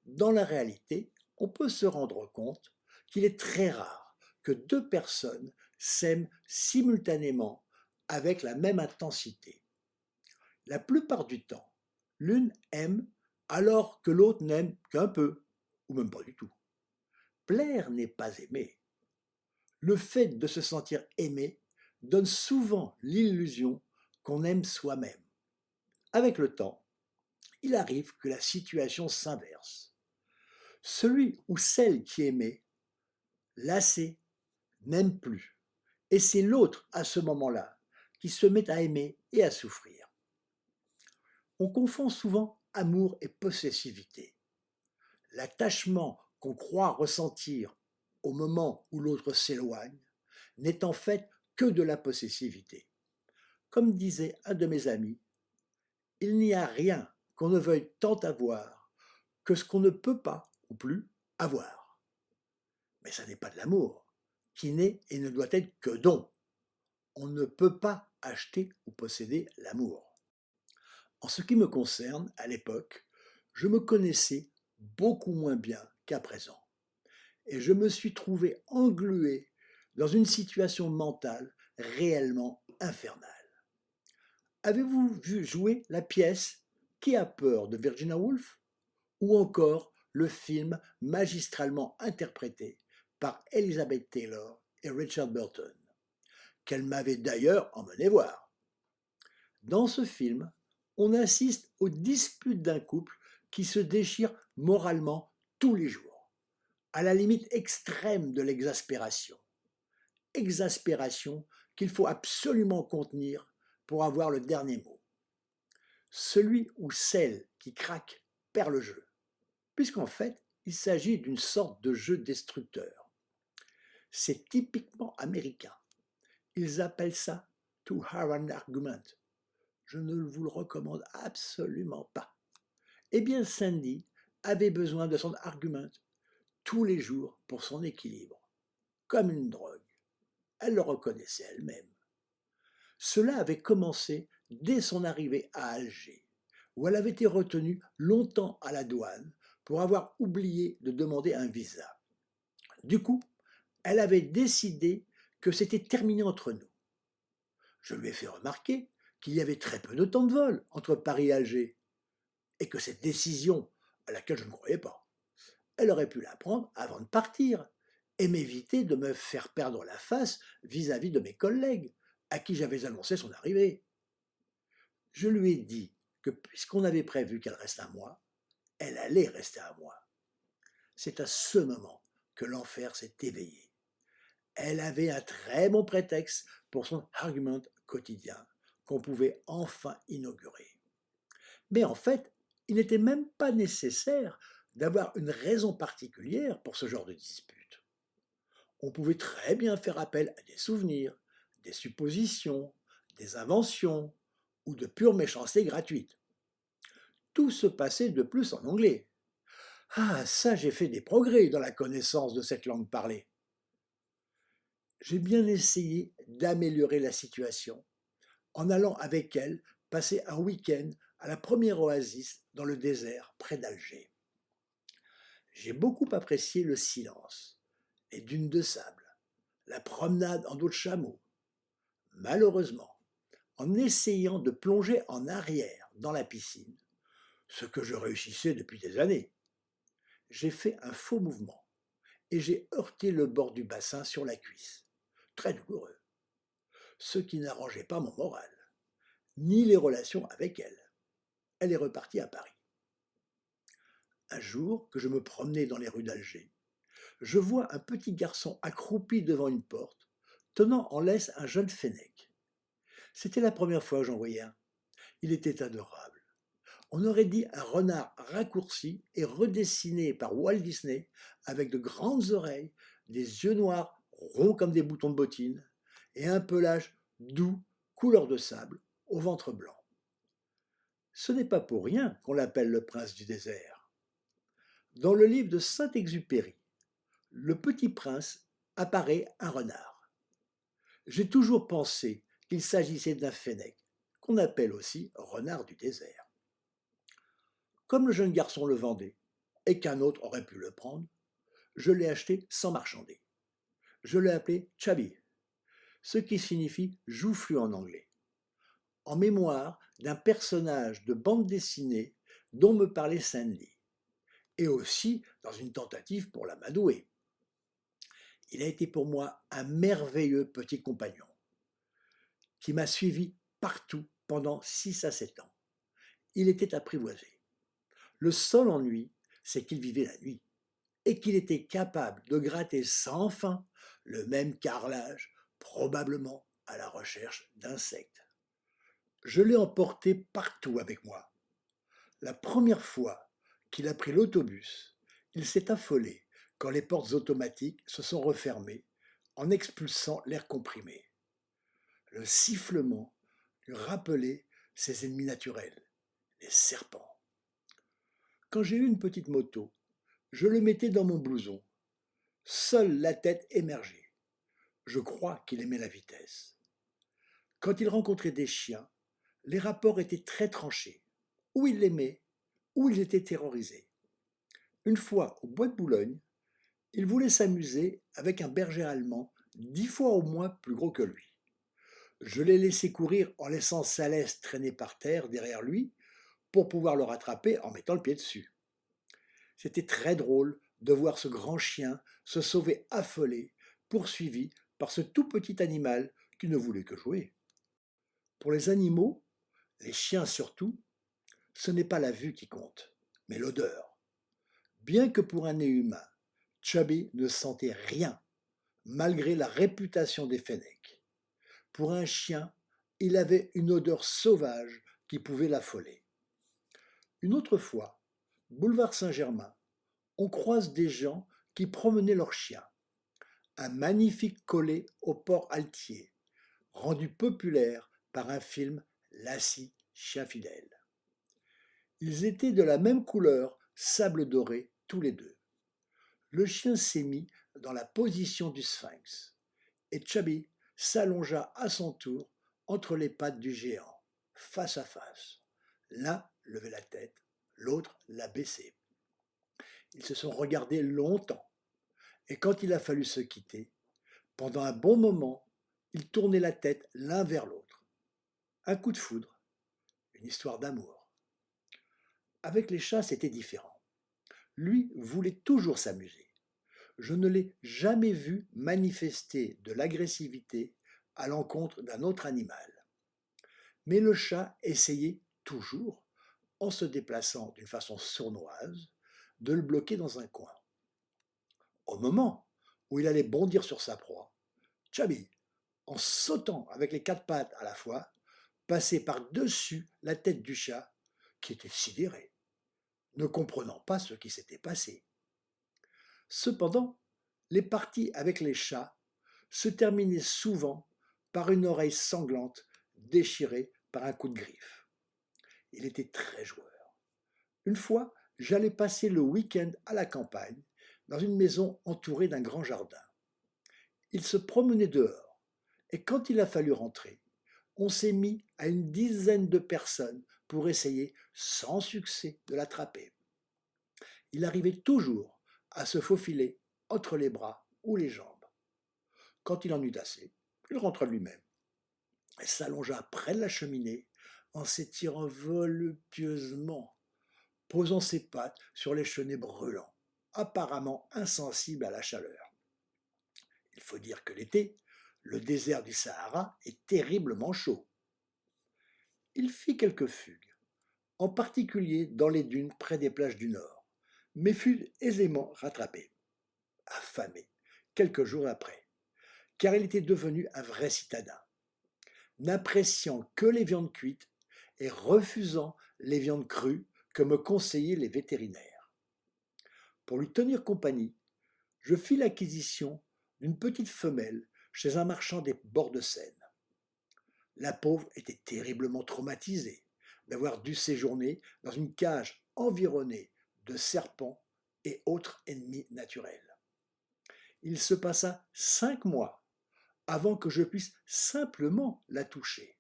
Dans la réalité, on peut se rendre compte qu'il est très rare que deux personnes s'aiment simultanément avec la même intensité. La plupart du temps, l'une aime alors que l'autre n'aime qu'un peu, ou même pas du tout. Plaire n'est pas aimer. Le fait de se sentir aimé donne souvent l'illusion qu'on aime soi-même. Avec le temps, il arrive que la situation s'inverse. Celui ou celle qui aimait, lassé, n'aime plus. Et c'est l'autre, à ce moment-là, qui se met à aimer et à souffrir. On confond souvent amour et possessivité. L'attachement qu'on croit ressentir au moment où l'autre s'éloigne n'est en fait que de la possessivité. Comme disait un de mes amis, il n'y a rien qu'on ne veuille tant avoir que ce qu'on ne peut pas ou plus avoir. Mais ça n'est pas de l'amour, qui n'est et ne doit être que don. On ne peut pas acheter ou posséder l'amour. En ce qui me concerne, à l'époque, je me connaissais beaucoup moins bien qu'à présent. Et je me suis trouvé englué dans une situation mentale réellement infernale. Avez-vous vu jouer la pièce Qui a peur de Virginia Woolf ou encore le film magistralement interprété par Elizabeth Taylor et Richard Burton, qu'elle m'avait d'ailleurs emmené voir. Dans ce film, on assiste aux disputes d'un couple qui se déchire moralement tous les jours, à la limite extrême de l'exaspération. Exaspération qu'il faut absolument contenir pour avoir le dernier mot. Celui ou celle qui craque perd le jeu, puisqu'en fait, il s'agit d'une sorte de jeu destructeur. C'est typiquement américain. Ils appellent ça to have an argument. Je ne vous le recommande absolument pas. Eh bien, Sandy avait besoin de son argument tous les jours pour son équilibre, comme une drogue. Elle le reconnaissait elle-même. Cela avait commencé dès son arrivée à Alger, où elle avait été retenue longtemps à la douane pour avoir oublié de demander un visa. Du coup, elle avait décidé que c'était terminé entre nous. Je lui ai fait remarquer qu'il y avait très peu de temps de vol entre Paris et Alger, et que cette décision, à laquelle je ne croyais pas, elle aurait pu la prendre avant de partir, et m'éviter de me faire perdre la face vis-à-vis de mes collègues, à qui j'avais annoncé son arrivée. Je lui ai dit que puisqu'on avait prévu qu'elle reste un mois, elle allait rester un mois. C'est à ce moment que l'enfer s'est éveillé. Elle avait un très bon prétexte pour son argument quotidien qu'on pouvait enfin inaugurer. Mais en fait, il n'était même pas nécessaire d'avoir une raison particulière pour ce genre de dispute. On pouvait très bien faire appel à des souvenirs, des suppositions, des inventions ou de pure méchanceté gratuite. Tout se passait de plus en anglais. Ah, ça, j'ai fait des progrès dans la connaissance de cette langue parlée. J'ai bien essayé d'améliorer la situation en allant avec elle passer un week-end à la première oasis dans le désert près d'Alger. J'ai beaucoup apprécié le silence, les dunes de sable, la promenade en dos de chameau. Malheureusement, en essayant de plonger en arrière dans la piscine, ce que je réussissais depuis des années, j'ai fait un faux mouvement et j'ai heurté le bord du bassin sur la cuisse. Très douloureux. Ce qui n'arrangeait pas mon moral, ni les relations avec elle. Elle est repartie à Paris. Un jour que je me promenais dans les rues d'Alger, je vois un petit garçon accroupi devant une porte, tenant en laisse un jeune fennec. C'était la première fois que j'en voyais un. Il était adorable. On aurait dit un renard raccourci et redessiné par Walt Disney avec de grandes oreilles, des yeux noirs ronds comme des boutons de bottines et un pelage doux, couleur de sable, au ventre blanc. Ce n'est pas pour rien qu'on l'appelle le prince du désert. Dans le livre de Saint-Exupéry, Le Petit Prince apparaît un renard. J'ai toujours pensé qu'il s'agissait d'un fennec, qu'on appelle aussi renard du désert. Comme le jeune garçon le vendait, et qu'un autre aurait pu le prendre, je l'ai acheté sans marchander. Je l'ai appelé Chubby, ce qui signifie joufflu en anglais, en mémoire d'un personnage de bande dessinée dont me parlait Sandy, et aussi dans une tentative pour l'amadouer. Il a été pour moi un merveilleux petit compagnon, qui m'a suivi partout pendant 6 à 7 ans. Il était apprivoisé. Le seul ennui, c'est qu'il vivait la nuit, et qu'il était capable de gratter sans fin le même carrelage, probablement à la recherche d'insectes. Je l'ai emporté partout avec moi. La première fois qu'il a pris l'autobus, il s'est affolé quand les portes automatiques se sont refermées en expulsant l'air comprimé. Le sifflement lui rappelait ses ennemis naturels, les serpents. Quand j'ai eu une petite moto, je le mettais dans mon blouson. Seule la tête émergeait. Je crois qu'il aimait la vitesse. Quand il rencontrait des chiens, les rapports étaient très tranchés. Ou il l'aimait, ou il était terrorisé. Une fois au bois de Boulogne, il voulait s'amuser avec un berger allemand 10 fois au moins plus gros que lui. Je l'ai laissé courir en laissant sa laisse traîner par terre derrière lui pour pouvoir le rattraper en mettant le pied dessus. C'était très drôle de voir ce grand chien se sauver affolé, poursuivi par ce tout petit animal qui ne voulait que jouer. Pour les animaux, les chiens surtout, ce n'est pas la vue qui compte, mais l'odeur. Bien que pour un nez humain, Chubby ne sentait rien, malgré la réputation des fennecs. Pour un chien, il avait une odeur sauvage qui pouvait l'affoler. Une autre fois, boulevard Saint-Germain, on croise des gens qui promenaient leurs chiens. Un magnifique collet au port altier, rendu populaire par un film Lassie, chien fidèle. Ils étaient de la même couleur, sable doré, tous les deux. Le chien s'est mis dans la position du sphinx, et Chubby s'allongea à son tour entre les pattes du géant, face à face. L'un levait la tête, l'autre la baissait. Ils se sont regardés longtemps, et quand il a fallu se quitter, pendant un bon moment, ils tournaient la tête l'un vers l'autre. Un coup de foudre, une histoire d'amour. Avec les chats, c'était différent. Lui voulait toujours s'amuser. Je ne l'ai jamais vu manifester de l'agressivité à l'encontre d'un autre animal. Mais le chat essayait toujours, en se déplaçant d'une façon sournoise, de le bloquer dans un coin. Au moment où il allait bondir sur sa proie, Chubby, en sautant avec les 4 pattes à la fois, passait par-dessus la tête du chat, qui était sidéré, ne comprenant pas ce qui s'était passé. Cependant, les parties avec les chats se terminaient souvent par une oreille sanglante déchirée par un coup de griffe. Il était très joueur. Une fois, j'allais passer le week-end à la campagne, dans une maison entourée d'un grand jardin. Il se promenait dehors, et quand il a fallu rentrer, on s'est mis à une dizaine de personnes pour essayer, sans succès, de l'attraper. Il arrivait toujours à se faufiler entre les bras ou les jambes. Quand il en eut assez, il rentra lui-même et s'allongea près de la cheminée en s'étirant voluptueusement, posant ses pattes sur les chenets brûlants, apparemment insensible à la chaleur. Il faut dire que l'été, le désert du Sahara est terriblement chaud. Il fit quelques fugues, en particulier dans les dunes près des plages du Nord, mais fut aisément rattrapé, affamé, quelques jours après, car il était devenu un vrai citadin, n'appréciant que les viandes cuites et refusant les viandes crues que me conseillaient les vétérinaires. Pour lui tenir compagnie, je fis l'acquisition d'une petite femelle chez un marchand des bords de Seine. La pauvre était terriblement traumatisée d'avoir dû séjourner dans une cage environnée de serpents et autres ennemis naturels. Il se passa 5 mois avant que je puisse simplement la toucher.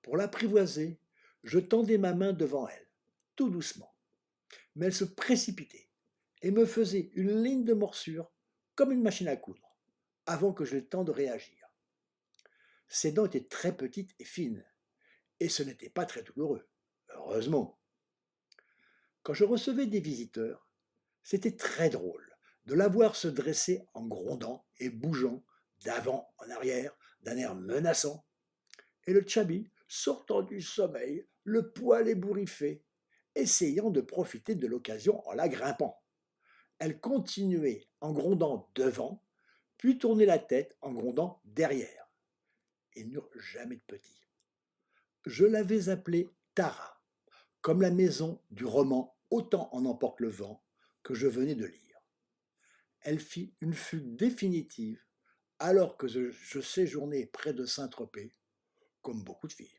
Pour l'apprivoiser, je tendais ma main devant elle, tout doucement. Mais elle se précipitait et me faisait une ligne de morsure comme une machine à coudre, avant que j'aie le temps de réagir. Ses dents étaient très petites et fines, et ce n'était pas très douloureux, heureusement. Quand je recevais des visiteurs, c'était très drôle de la voir se dresser en grondant et bougeant d'avant en arrière d'un air menaçant, et le Tchabi, sortant du sommeil, le poil ébouriffé, essayant de profiter de l'occasion en la grimpant. Elle continuait en grondant devant, puis tournait la tête en grondant derrière. Ils n'eurent jamais de petits. Je l'avais appelée Tara, comme la maison du roman Autant en emporte le vent que je venais de lire. Elle fit une fugue définitive alors que je séjournais près de Saint-Tropez, comme beaucoup de filles.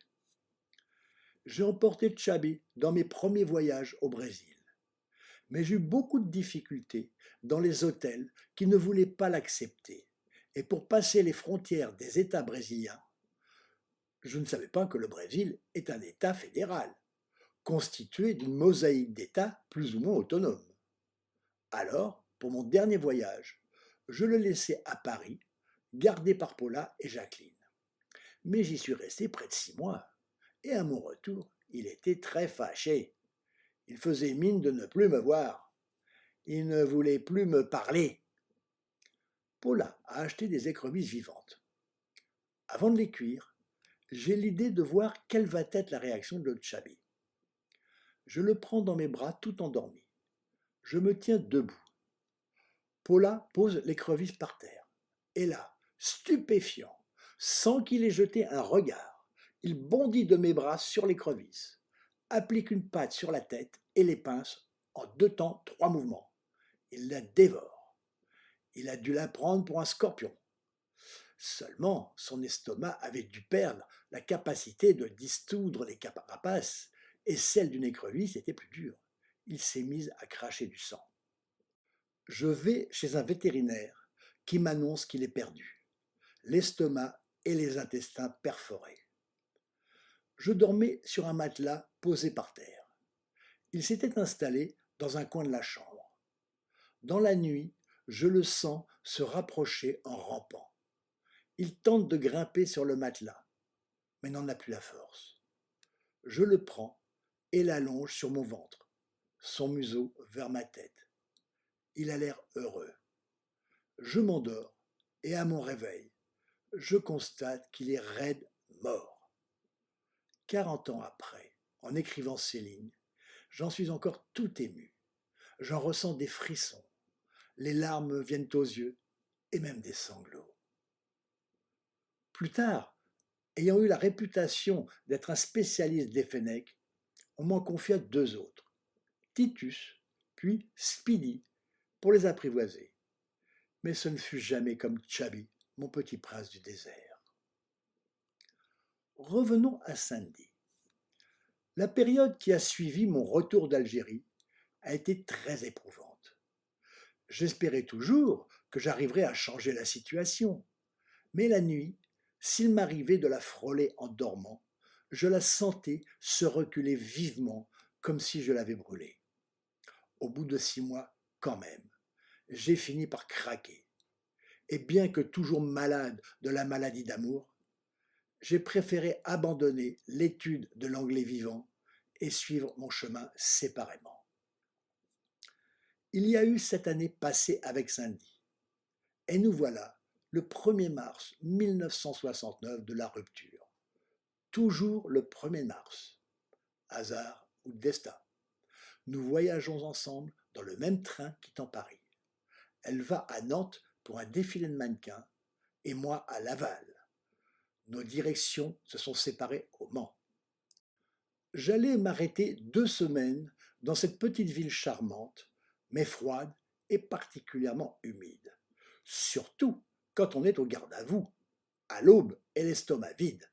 J'ai emporté Tchabi dans mes premiers voyages au Brésil, mais j'eus beaucoup de difficultés dans les hôtels qui ne voulaient pas l'accepter. Et pour passer les frontières des États brésiliens, je ne savais pas que le Brésil est un État fédéral, constitué d'une mosaïque d'États plus ou moins autonomes. Alors, pour mon dernier voyage, je le laissai à Paris, gardé par Paula et Jacqueline. Mais j'y suis resté près de 6 mois, et à mon retour, il était très fâché. Il faisait mine de ne plus me voir. Il ne voulait plus me parler. Paula a acheté des écrevisses vivantes. Avant de les cuire, j'ai l'idée de voir quelle va être la réaction de Tchabi. Je le prends dans mes bras tout endormi. Je me tiens debout. Paula pose l'écrevisse par terre. Et là, stupéfiant, sans qu'il ait jeté un regard, il bondit de mes bras sur l'écrevisse, applique une patte sur la tête et les pince en 2 temps 3 mouvements. Il la dévore. Il a dû la prendre pour un scorpion. Seulement, son estomac avait dû perdre la capacité de distoudre les carapaces, et celle d'une écrevisse était plus dure. Il s'est mis à cracher du sang. Je vais chez un vétérinaire qui m'annonce qu'il est perdu, l'estomac et les intestins perforés. Je dormais sur un matelas posé par terre. Il s'était installé dans un coin de la chambre. Dans la nuit, je le sens se rapprocher en rampant. Il tente de grimper sur le matelas, mais n'en a plus la force. Je le prends et l'allonge sur mon ventre, son museau vers ma tête. Il a l'air heureux. Je m'endors et à mon réveil, je constate qu'il est raide mort. 40 ans après, en écrivant ces lignes, j'en suis encore tout ému. J'en ressens des frissons. Les larmes viennent aux yeux et même des sanglots. Plus tard, ayant eu la réputation d'être un spécialiste des fennecs, on m'en confia 2 autres, Titus, puis Speedy, pour les apprivoiser. Mais ce ne fut jamais comme Tchabi, mon petit prince du désert. Revenons à Sandy. La période qui a suivi mon retour d'Algérie a été très éprouvante. J'espérais toujours que j'arriverais à changer la situation, mais la nuit, s'il m'arrivait de la frôler en dormant, je la sentais se reculer vivement comme si je l'avais brûlée. Au bout de 6 mois, quand même, j'ai fini par craquer. Et bien que toujours malade de la maladie d'amour, j'ai préféré abandonner l'étude de l'anglais vivant et suivre mon chemin séparément. Il y a eu cette année passée avec Sandy, et nous voilà le 1er mars 1969 de la rupture. Toujours le 1er mars. Hasard ou destin. Nous voyageons ensemble dans le même train quittant Paris. Elle va à Nantes pour un défilé de mannequins et moi à Laval. Nos directions se sont séparées au Mans. J'allais m'arrêter 2 semaines dans cette petite ville charmante, mais froide et particulièrement humide, surtout quand on est au garde à vous, à l'aube et l'estomac vide.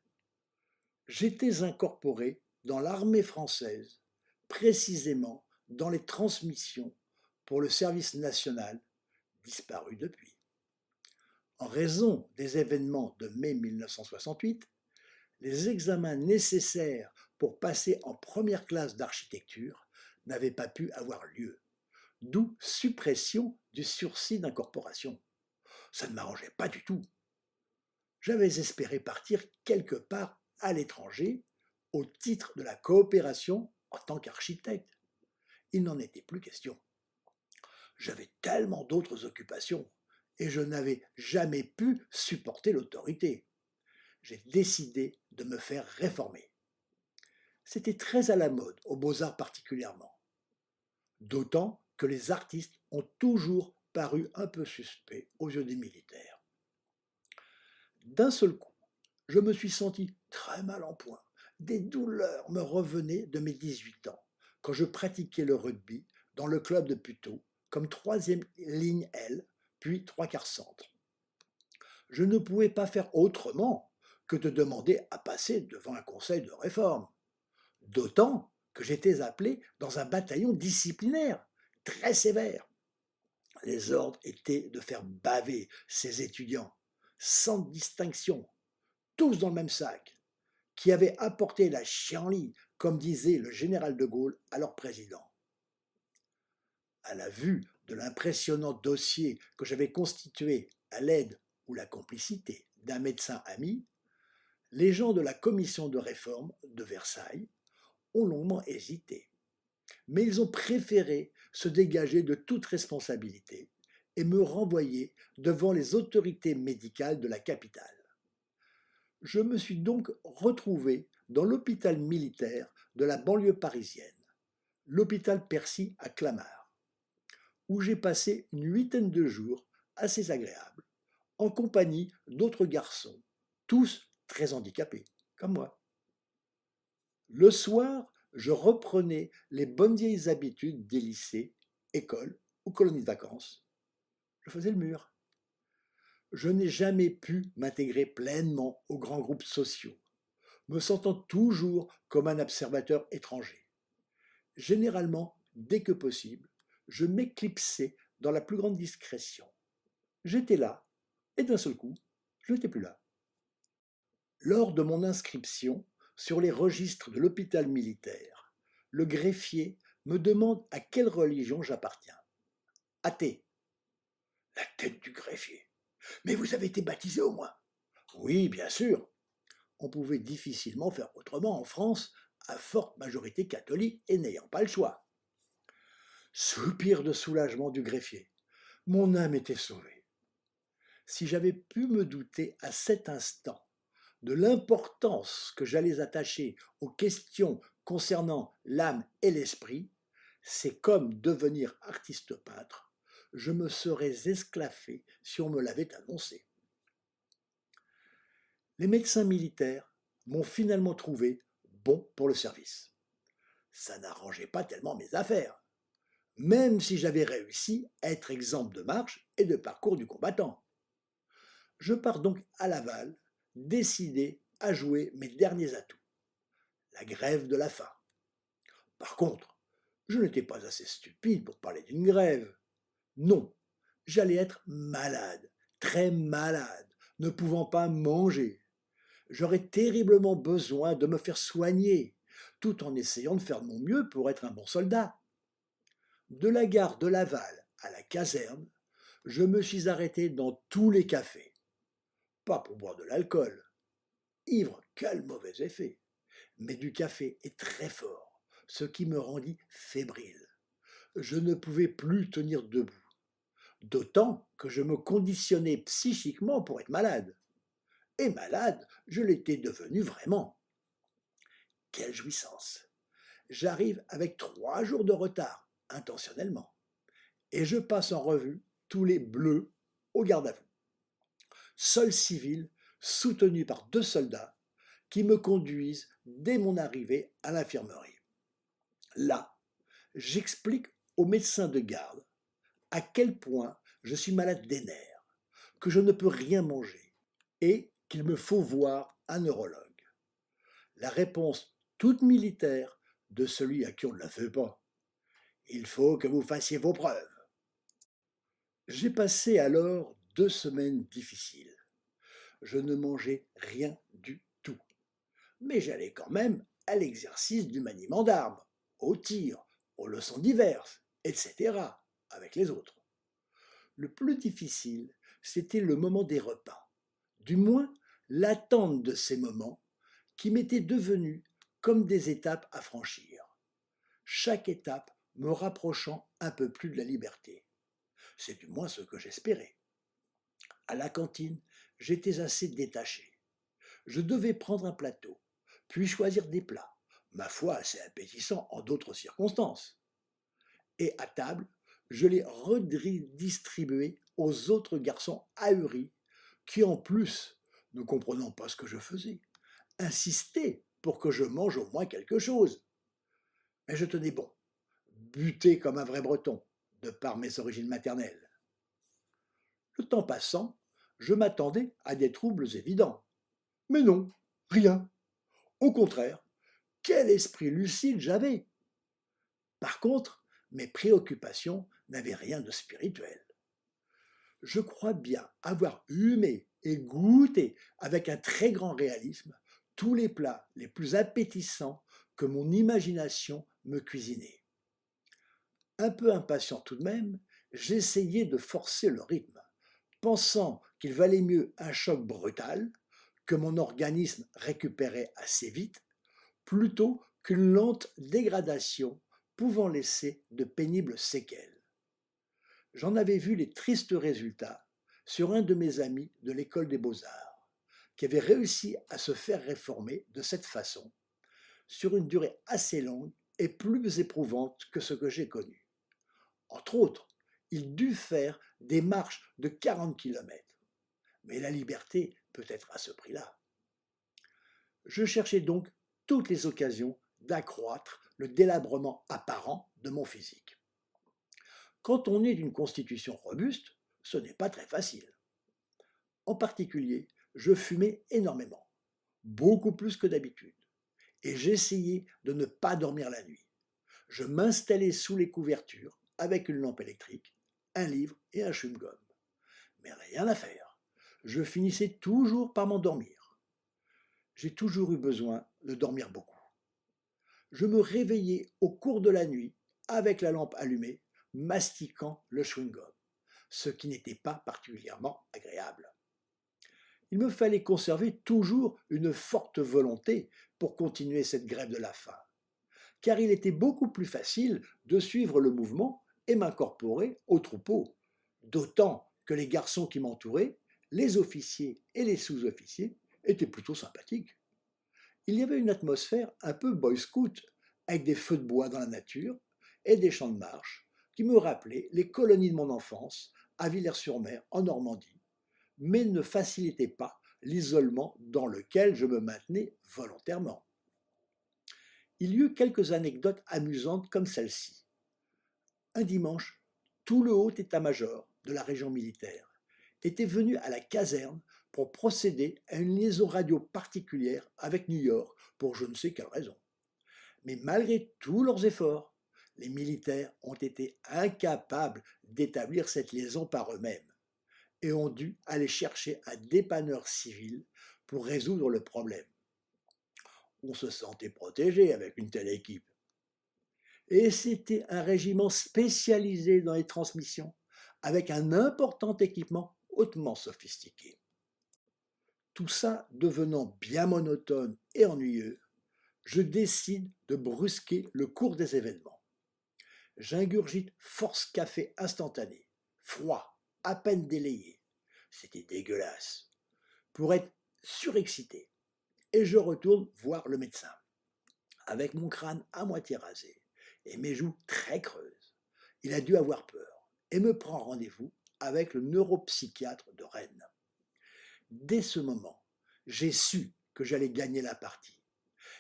J'étais incorporé dans l'armée française, précisément dans les transmissions pour le service national, disparu depuis. En raison des événements de mai 1968, les examens nécessaires pour passer en première classe d'architecture n'avaient pas pu avoir lieu, d'où suppression du sursis d'incorporation. Ça ne m'arrangeait pas du tout. J'avais espéré partir quelque part à l'étranger au titre de la coopération en tant qu'architecte. Il n'en était plus question. J'avais tellement d'autres occupations et je n'avais jamais pu supporter l'autorité. J'ai décidé de me faire réformer. C'était très à la mode, aux Beaux-Arts particulièrement. D'autant que les artistes ont toujours paru un peu suspects aux yeux des militaires. D'un seul coup, je me suis senti très mal en point. Des douleurs me revenaient de mes 18 ans, quand je pratiquais le rugby dans le club de Puteaux, comme troisième ligne L, puis trois quarts centre. Je ne pouvais pas faire autrement que de demander à passer devant un conseil de réforme. D'autant que j'étais appelé dans un bataillon disciplinaire, très sévère. Les ordres étaient de faire baver ces étudiants, sans distinction, tous dans le même sac, qui avaient apporté la chienlit, comme disait le général de Gaulle à leur président. À la vue de l'impressionnant dossier que j'avais constitué à l'aide ou la complicité d'un médecin ami, les gens de la commission de réforme de Versailles ont longuement hésité, mais ils ont préféré se dégager de toute responsabilité et me renvoyer devant les autorités médicales de la capitale. Je me suis donc retrouvé dans l'hôpital militaire de la banlieue parisienne, l'hôpital Percy à Clamart, où j'ai passé une huitaine de jours assez agréables, en compagnie d'autres garçons, tous très handicapés, comme moi. Le soir, je reprenais les bonnes vieilles habitudes des lycées, écoles ou colonies de vacances. Je faisais le mur. Je n'ai jamais pu m'intégrer pleinement aux grands groupes sociaux, me sentant toujours comme un observateur étranger. Généralement, dès que possible, je m'éclipsais dans la plus grande discrétion. J'étais là, et d'un seul coup, je n'étais plus là. Lors de mon inscription sur les registres de l'hôpital militaire, le greffier me demande à quelle religion j'appartiens. Athée. La tête du greffier. Mais vous avez été baptisé au moins? Oui, bien sûr. On pouvait difficilement faire autrement en France, à forte majorité catholique et n'ayant pas le choix. Soupir de soulagement du greffier. Mon âme était sauvée. Si j'avais pu me douter à cet instant de l'importance que j'allais attacher aux questions concernant l'âme et l'esprit, c'est comme devenir artiste peintre. Je me serais esclaffé si on me l'avait annoncé. Les médecins militaires m'ont finalement trouvé bon pour le service. Ça n'arrangeait pas tellement mes affaires, même si j'avais réussi à être exempt de marche et de parcours du combattant. Je pars donc à Laval, décidé à jouer mes derniers atouts. La grève de la faim. Par contre, je n'étais pas assez stupide pour parler d'une grève. Non, j'allais être malade, très malade, ne pouvant pas manger. J'aurais terriblement besoin de me faire soigner, tout en essayant de faire de mon mieux pour être un bon soldat. De la gare de Laval à la caserne, je me suis arrêté dans tous les cafés. Pas pour boire de l'alcool. Ivre, quel mauvais effet. Mais du café est très fort, ce qui me rendit fébrile. Je ne pouvais plus tenir debout, d'autant que je me conditionnais psychiquement pour être malade. Et malade, je l'étais devenu vraiment. Quelle jouissance! J'arrive avec 3 jours de retard, intentionnellement, et je passe en revue tous les bleus au garde à vous. Seul civil, soutenu par 2 soldats, qui me conduisent dès mon arrivée à l'infirmerie. Là, j'explique au médecin de garde à quel point je suis malade des nerfs, que je ne peux rien manger et qu'il me faut voir un neurologue. La réponse toute militaire de celui à qui on ne la fait pas. Il faut que vous fassiez vos preuves. J'ai passé alors 2 semaines difficiles. Je ne mangeais rien du tout. Mais j'allais quand même à l'exercice du maniement d'armes, au tir, aux leçons diverses, etc. avec les autres. Le plus difficile, c'était le moment des repas. Du moins, l'attente de ces moments qui m'étaient devenus comme des étapes à franchir. Chaque étape me rapprochant un peu plus de la liberté. C'est du moins ce que j'espérais. À la cantine, j'étais assez détaché. Je devais prendre un plateau, puis choisir des plats, ma foi assez appétissants en d'autres circonstances. Et à table, je les redistribuais aux autres garçons ahuris qui, en plus, ne comprenant pas ce que je faisais, insistaient pour que je mange au moins quelque chose. Mais je tenais bon, buté comme un vrai breton, de par mes origines maternelles. Le temps passant, je m'attendais à des troubles évidents. Mais non, rien. Au contraire, quel esprit lucide j'avais. Par contre, mes préoccupations n'avaient rien de spirituel. Je crois bien avoir humé et goûté avec un très grand réalisme tous les plats les plus appétissants que mon imagination me cuisinait. Un peu impatient tout de même, j'essayais de forcer le rythme, pensant qu'il valait mieux un choc brutal, que mon organisme récupérait assez vite, plutôt qu'une lente dégradation pouvant laisser de pénibles séquelles. J'en avais vu les tristes résultats sur un de mes amis de l'école des beaux-arts, qui avait réussi à se faire réformer de cette façon, sur une durée assez longue et plus éprouvante que ce que j'ai connu. Entre autres, il dut faire des marches de 40 kilomètres. Mais la liberté peut être à ce prix-là. Je cherchais donc toutes les occasions d'accroître le délabrement apparent de mon physique. Quand on est d'une constitution robuste, ce n'est pas très facile. En particulier, je fumais énormément, beaucoup plus que d'habitude, et j'essayais de ne pas dormir la nuit. Je m'installais sous les couvertures avec une lampe électrique, un livre et un chewing-gum. Mais rien à faire, je finissais toujours par m'endormir. J'ai toujours eu besoin de dormir beaucoup. Je me réveillais au cours de la nuit avec la lampe allumée, mastiquant le chewing-gum, ce qui n'était pas particulièrement agréable. Il me fallait conserver toujours une forte volonté pour continuer cette grève de la faim, car il était beaucoup plus facile de suivre le mouvement et m'incorporer au troupeau, d'autant que les garçons qui m'entouraient, les officiers et les sous-officiers, étaient plutôt sympathiques. Il y avait une atmosphère un peu boy scout, avec des feux de bois dans la nature et des champs de marche qui me rappelaient les colonies de mon enfance à Villers-sur-Mer en Normandie, mais ne facilitaient pas l'isolement dans lequel je me maintenais volontairement. Il y eut quelques anecdotes amusantes comme celle-ci. Un dimanche, tout le haut état-major de la région militaire était venu à la caserne pour procéder à une liaison radio particulière avec New York pour je ne sais quelle raison. Mais malgré tous leurs efforts, les militaires ont été incapables d'établir cette liaison par eux-mêmes et ont dû aller chercher un dépanneur civil pour résoudre le problème. On se sentait protégé avec une telle équipe. Et c'était un régiment spécialisé dans les transmissions, avec un important équipement hautement sophistiqué. Tout ça devenant bien monotone et ennuyeux, je décide de brusquer le cours des événements. J'ingurgite force café instantané, froid, à peine délayé. C'était dégueulasse, pour être surexcité. Et je retourne voir le médecin, avec mon crâne à moitié rasé et mes joues très creuses. Il a dû avoir peur et me prend rendez-vous avec le neuropsychiatre de Rennes. Dès ce moment, j'ai su que j'allais gagner la partie.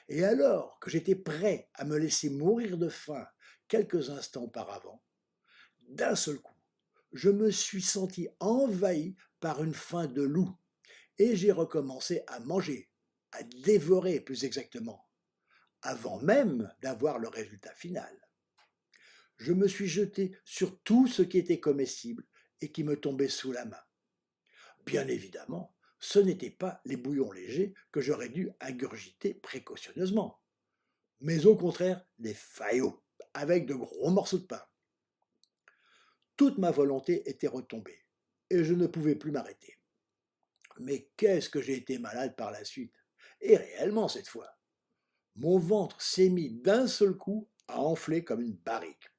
Et alors que j'étais prêt à me laisser mourir de faim quelques instants auparavant, d'un seul coup, je me suis senti envahi par une faim de loup et j'ai recommencé à manger, à dévorer plus exactement, avant même d'avoir le résultat final. Je me suis jeté sur tout ce qui était comestible et qui me tombait sous la main. Bien évidemment, ce n'étaient pas les bouillons légers que j'aurais dû ingurgiter précautionneusement, mais au contraire des faillots avec de gros morceaux de pain. Toute ma volonté était retombée et je ne pouvais plus m'arrêter. Mais qu'est-ce que j'ai été malade par la suite, et réellement cette fois. Mon ventre s'est mis d'un seul coup à enfler comme une barrique.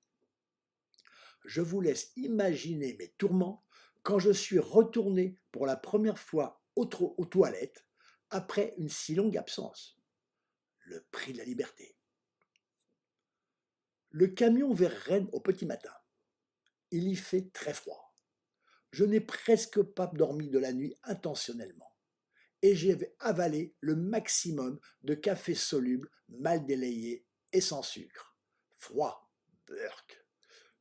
Je vous laisse imaginer mes tourments quand je suis retourné pour la première fois aux toilettes après une si longue absence. Le prix de la liberté. Le camion vers Rennes au petit matin. Il y fait très froid. Je n'ai presque pas dormi de la nuit intentionnellement et j'ai avalé le maximum de café soluble mal délayé et sans sucre, froid, burk,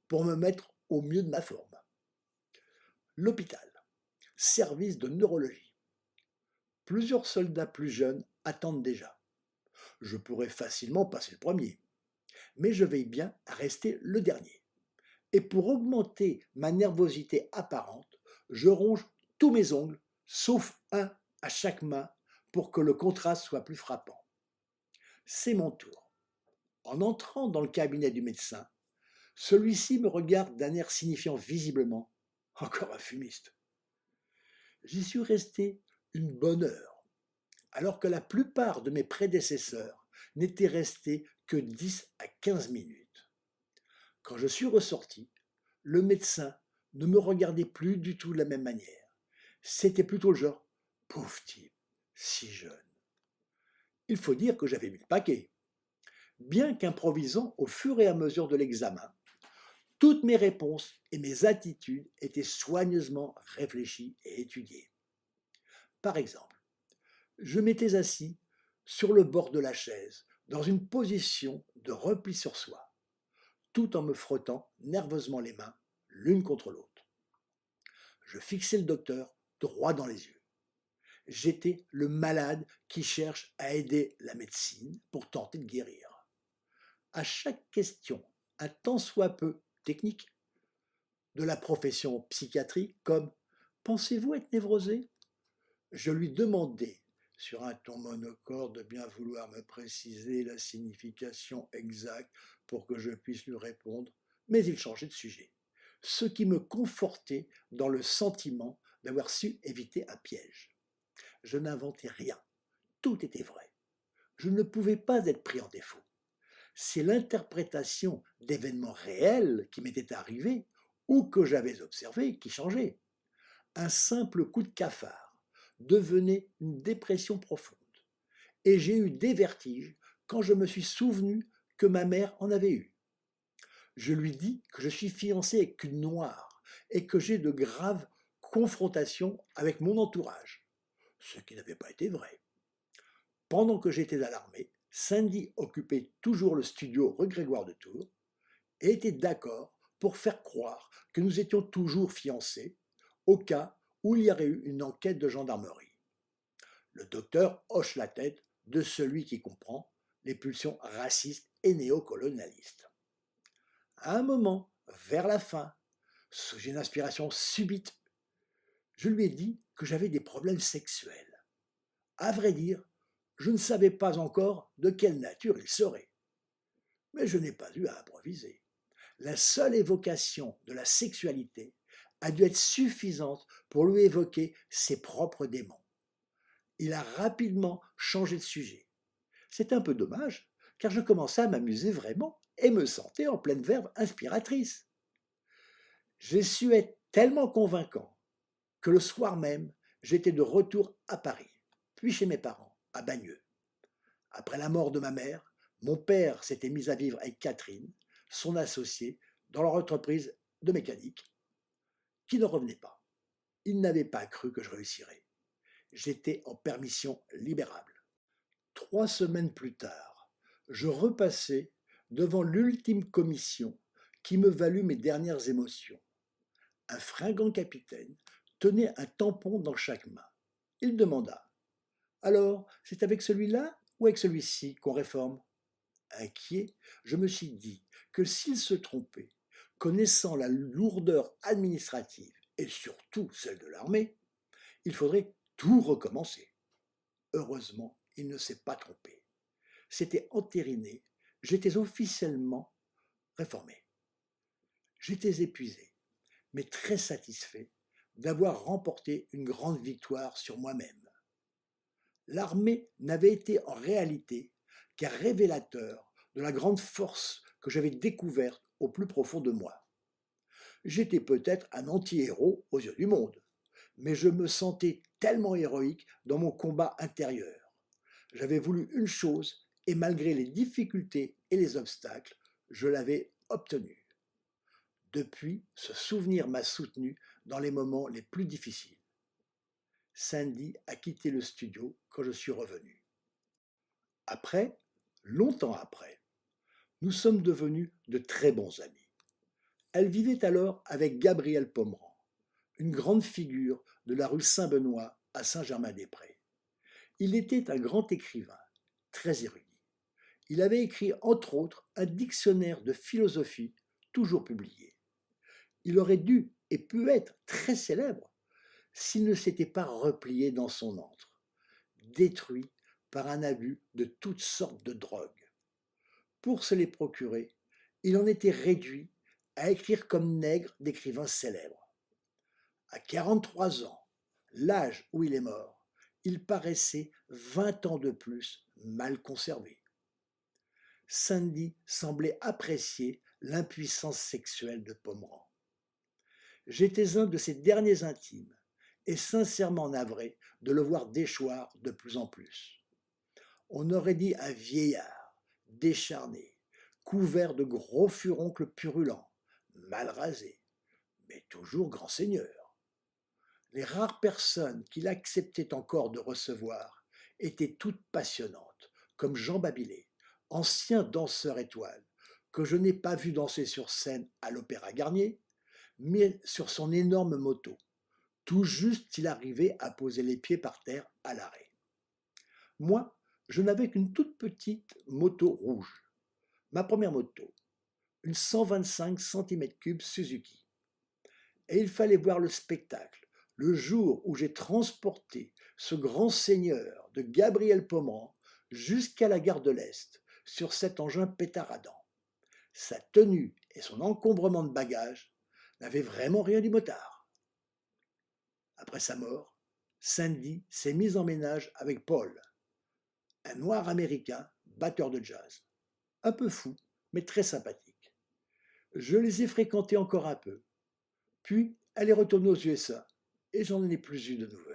pour me mettre au mieux de ma forme. L'hôpital, service de neurologie. Plusieurs soldats plus jeunes attendent déjà. Je pourrais facilement passer le premier, mais je veille bien à rester le dernier. Et pour augmenter ma nervosité apparente, je ronge tous mes ongles, sauf un à chaque main, pour que le contraste soit plus frappant. C'est mon tour. En entrant dans le cabinet du médecin, celui-ci me regarde d'un air signifiant visiblement « encore un fumiste ». J'y suis resté une bonne heure, alors que la plupart de mes prédécesseurs n'étaient restés que 10 à 15 minutes. Quand je suis ressorti, le médecin ne me regardait plus du tout de la même manière. C'était plutôt le genre « pauvre type, si jeune ». Il faut dire que j'avais mis le paquet. Bien qu'improvisant au fur et à mesure de l'examen, toutes mes réponses et mes attitudes étaient soigneusement réfléchies et étudiées. Par exemple, je m'étais assis sur le bord de la chaise, dans une position de repli sur soi, tout en me frottant nerveusement les mains l'une contre l'autre. Je fixais le docteur droit dans les yeux. J'étais le malade qui cherche à aider la médecine pour tenter de guérir. À chaque question, un tant soit peu technique, de la profession psychiatrique, comme « pensez-vous être névrosé ?» je lui demandais, sur un ton monocorde, de bien vouloir me préciser la signification exacte pour que je puisse lui répondre, mais il changeait de sujet, ce qui me confortait dans le sentiment d'avoir su éviter un piège. Je n'inventais rien, tout était vrai. Je ne pouvais pas être pris en défaut. C'est l'interprétation d'événements réels qui m'étaient arrivés ou que j'avais observés qui changeait. Un simple coup de cafard devenait une dépression profonde. Et j'ai eu des vertiges quand je me suis souvenu que ma mère en avait eu. Je lui dis que je suis fiancé avec une noire et que j'ai de graves confrontations avec mon entourage, ce qui n'avait pas été vrai. Pendant que j'étais à l'armée, Cindy occupait toujours le studio rue Grégoire de Tours et était d'accord pour faire croire que nous étions toujours fiancés au cas où il y aurait eu une enquête de gendarmerie. Le docteur hoche la tête de celui qui comprend les pulsions racistes et néocolonialistes. À un moment, vers la fin, sous une inspiration subite, je lui ai dit que j'avais des problèmes sexuels. À vrai dire, je ne savais pas encore de quelle nature ils seraient. Mais je n'ai pas eu à improviser. La seule évocation de la sexualité a dû être suffisante pour lui évoquer ses propres démons. Il a rapidement changé de sujet. C'est un peu dommage, car je commençais à m'amuser vraiment et me sentais en pleine verve inspiratrice. J'ai su être tellement convaincant que le soir même, j'étais de retour à Paris, puis chez mes parents, à Bagneux. Après la mort de ma mère, mon père s'était mis à vivre avec Catherine, son associée, dans leur entreprise de mécanique, qui ne revenait pas. Il n'avait pas cru que je réussirais. J'étais en permission libérable. 3 semaines plus tard, je repassais devant l'ultime commission qui me valut mes dernières émotions. Un fringant capitaine tenait un tampon dans chaque main. Il demanda: alors, c'est avec celui-là ou avec celui-ci qu'on réforme? Inquiet, je me suis dit que s'il se trompait, connaissant la lourdeur administrative et surtout celle de l'armée, il faudrait tout recommencer. Heureusement, il ne s'est pas trompé. C'était entériné, j'étais officiellement réformé. J'étais épuisé, mais très satisfait d'avoir remporté une grande victoire sur moi-même. L'armée n'avait été en réalité qu'un révélateur de la grande force que j'avais découverte au plus profond de moi. J'étais peut-être un anti-héros aux yeux du monde, mais je me sentais tellement héroïque dans mon combat intérieur. J'avais voulu une chose et malgré les difficultés et les obstacles, je l'avais obtenue. Depuis, ce souvenir m'a soutenu dans les moments les plus difficiles. Sandy a quitté le studio quand je suis revenu. Après, longtemps après, nous sommes devenus de très bons amis. Elle vivait alors avec Gabriel Pomeran, une grande figure de la rue Saint-Benoît à Saint-Germain-des-Prés. Il était un grand écrivain, très érudit. Il avait écrit entre autres un dictionnaire de philosophie toujours publié. Il aurait dû et pu être très célèbre s'il ne s'était pas replié dans son antre, détruit par un abus de toutes sortes de drogues. Pour se les procurer, il en était réduit à écrire comme nègre d'écrivains célèbres. À 43 ans, l'âge où il est mort, il paraissait 20 ans de plus mal conservé. Sandy semblait apprécier l'impuissance sexuelle de Pomeran. J'étais un de ses derniers intimes et sincèrement navré de le voir déchoir de plus en plus. On aurait dit un vieillard, décharné, couvert de gros furoncles purulents, mal rasé, mais toujours grand seigneur. Les rares personnes qu'il acceptait encore de recevoir étaient toutes passionnantes, comme Jean Babilé, ancien danseur étoile, que je n'ai pas vu danser sur scène à l'Opéra Garnier, mais sur son énorme moto, tout juste s'il arrivait à poser les pieds par terre à l'arrêt. Moi, je n'avais qu'une toute petite moto rouge, ma première moto, une 125 cm3 Suzuki. Et il fallait voir le spectacle, le jour où j'ai transporté ce grand seigneur de Gabriel Pomeran jusqu'à la gare de l'Est sur cet engin pétaradant. Sa tenue et son encombrement de bagages n'avaient vraiment rien du motard. Après sa mort, Sandy s'est mise en ménage avec Paul, un noir américain batteur de jazz. Un peu fou, mais très sympathique. Je les ai fréquentés encore un peu. Puis, elle est retournée aux USA et j'en ai plus eu de nouvelles.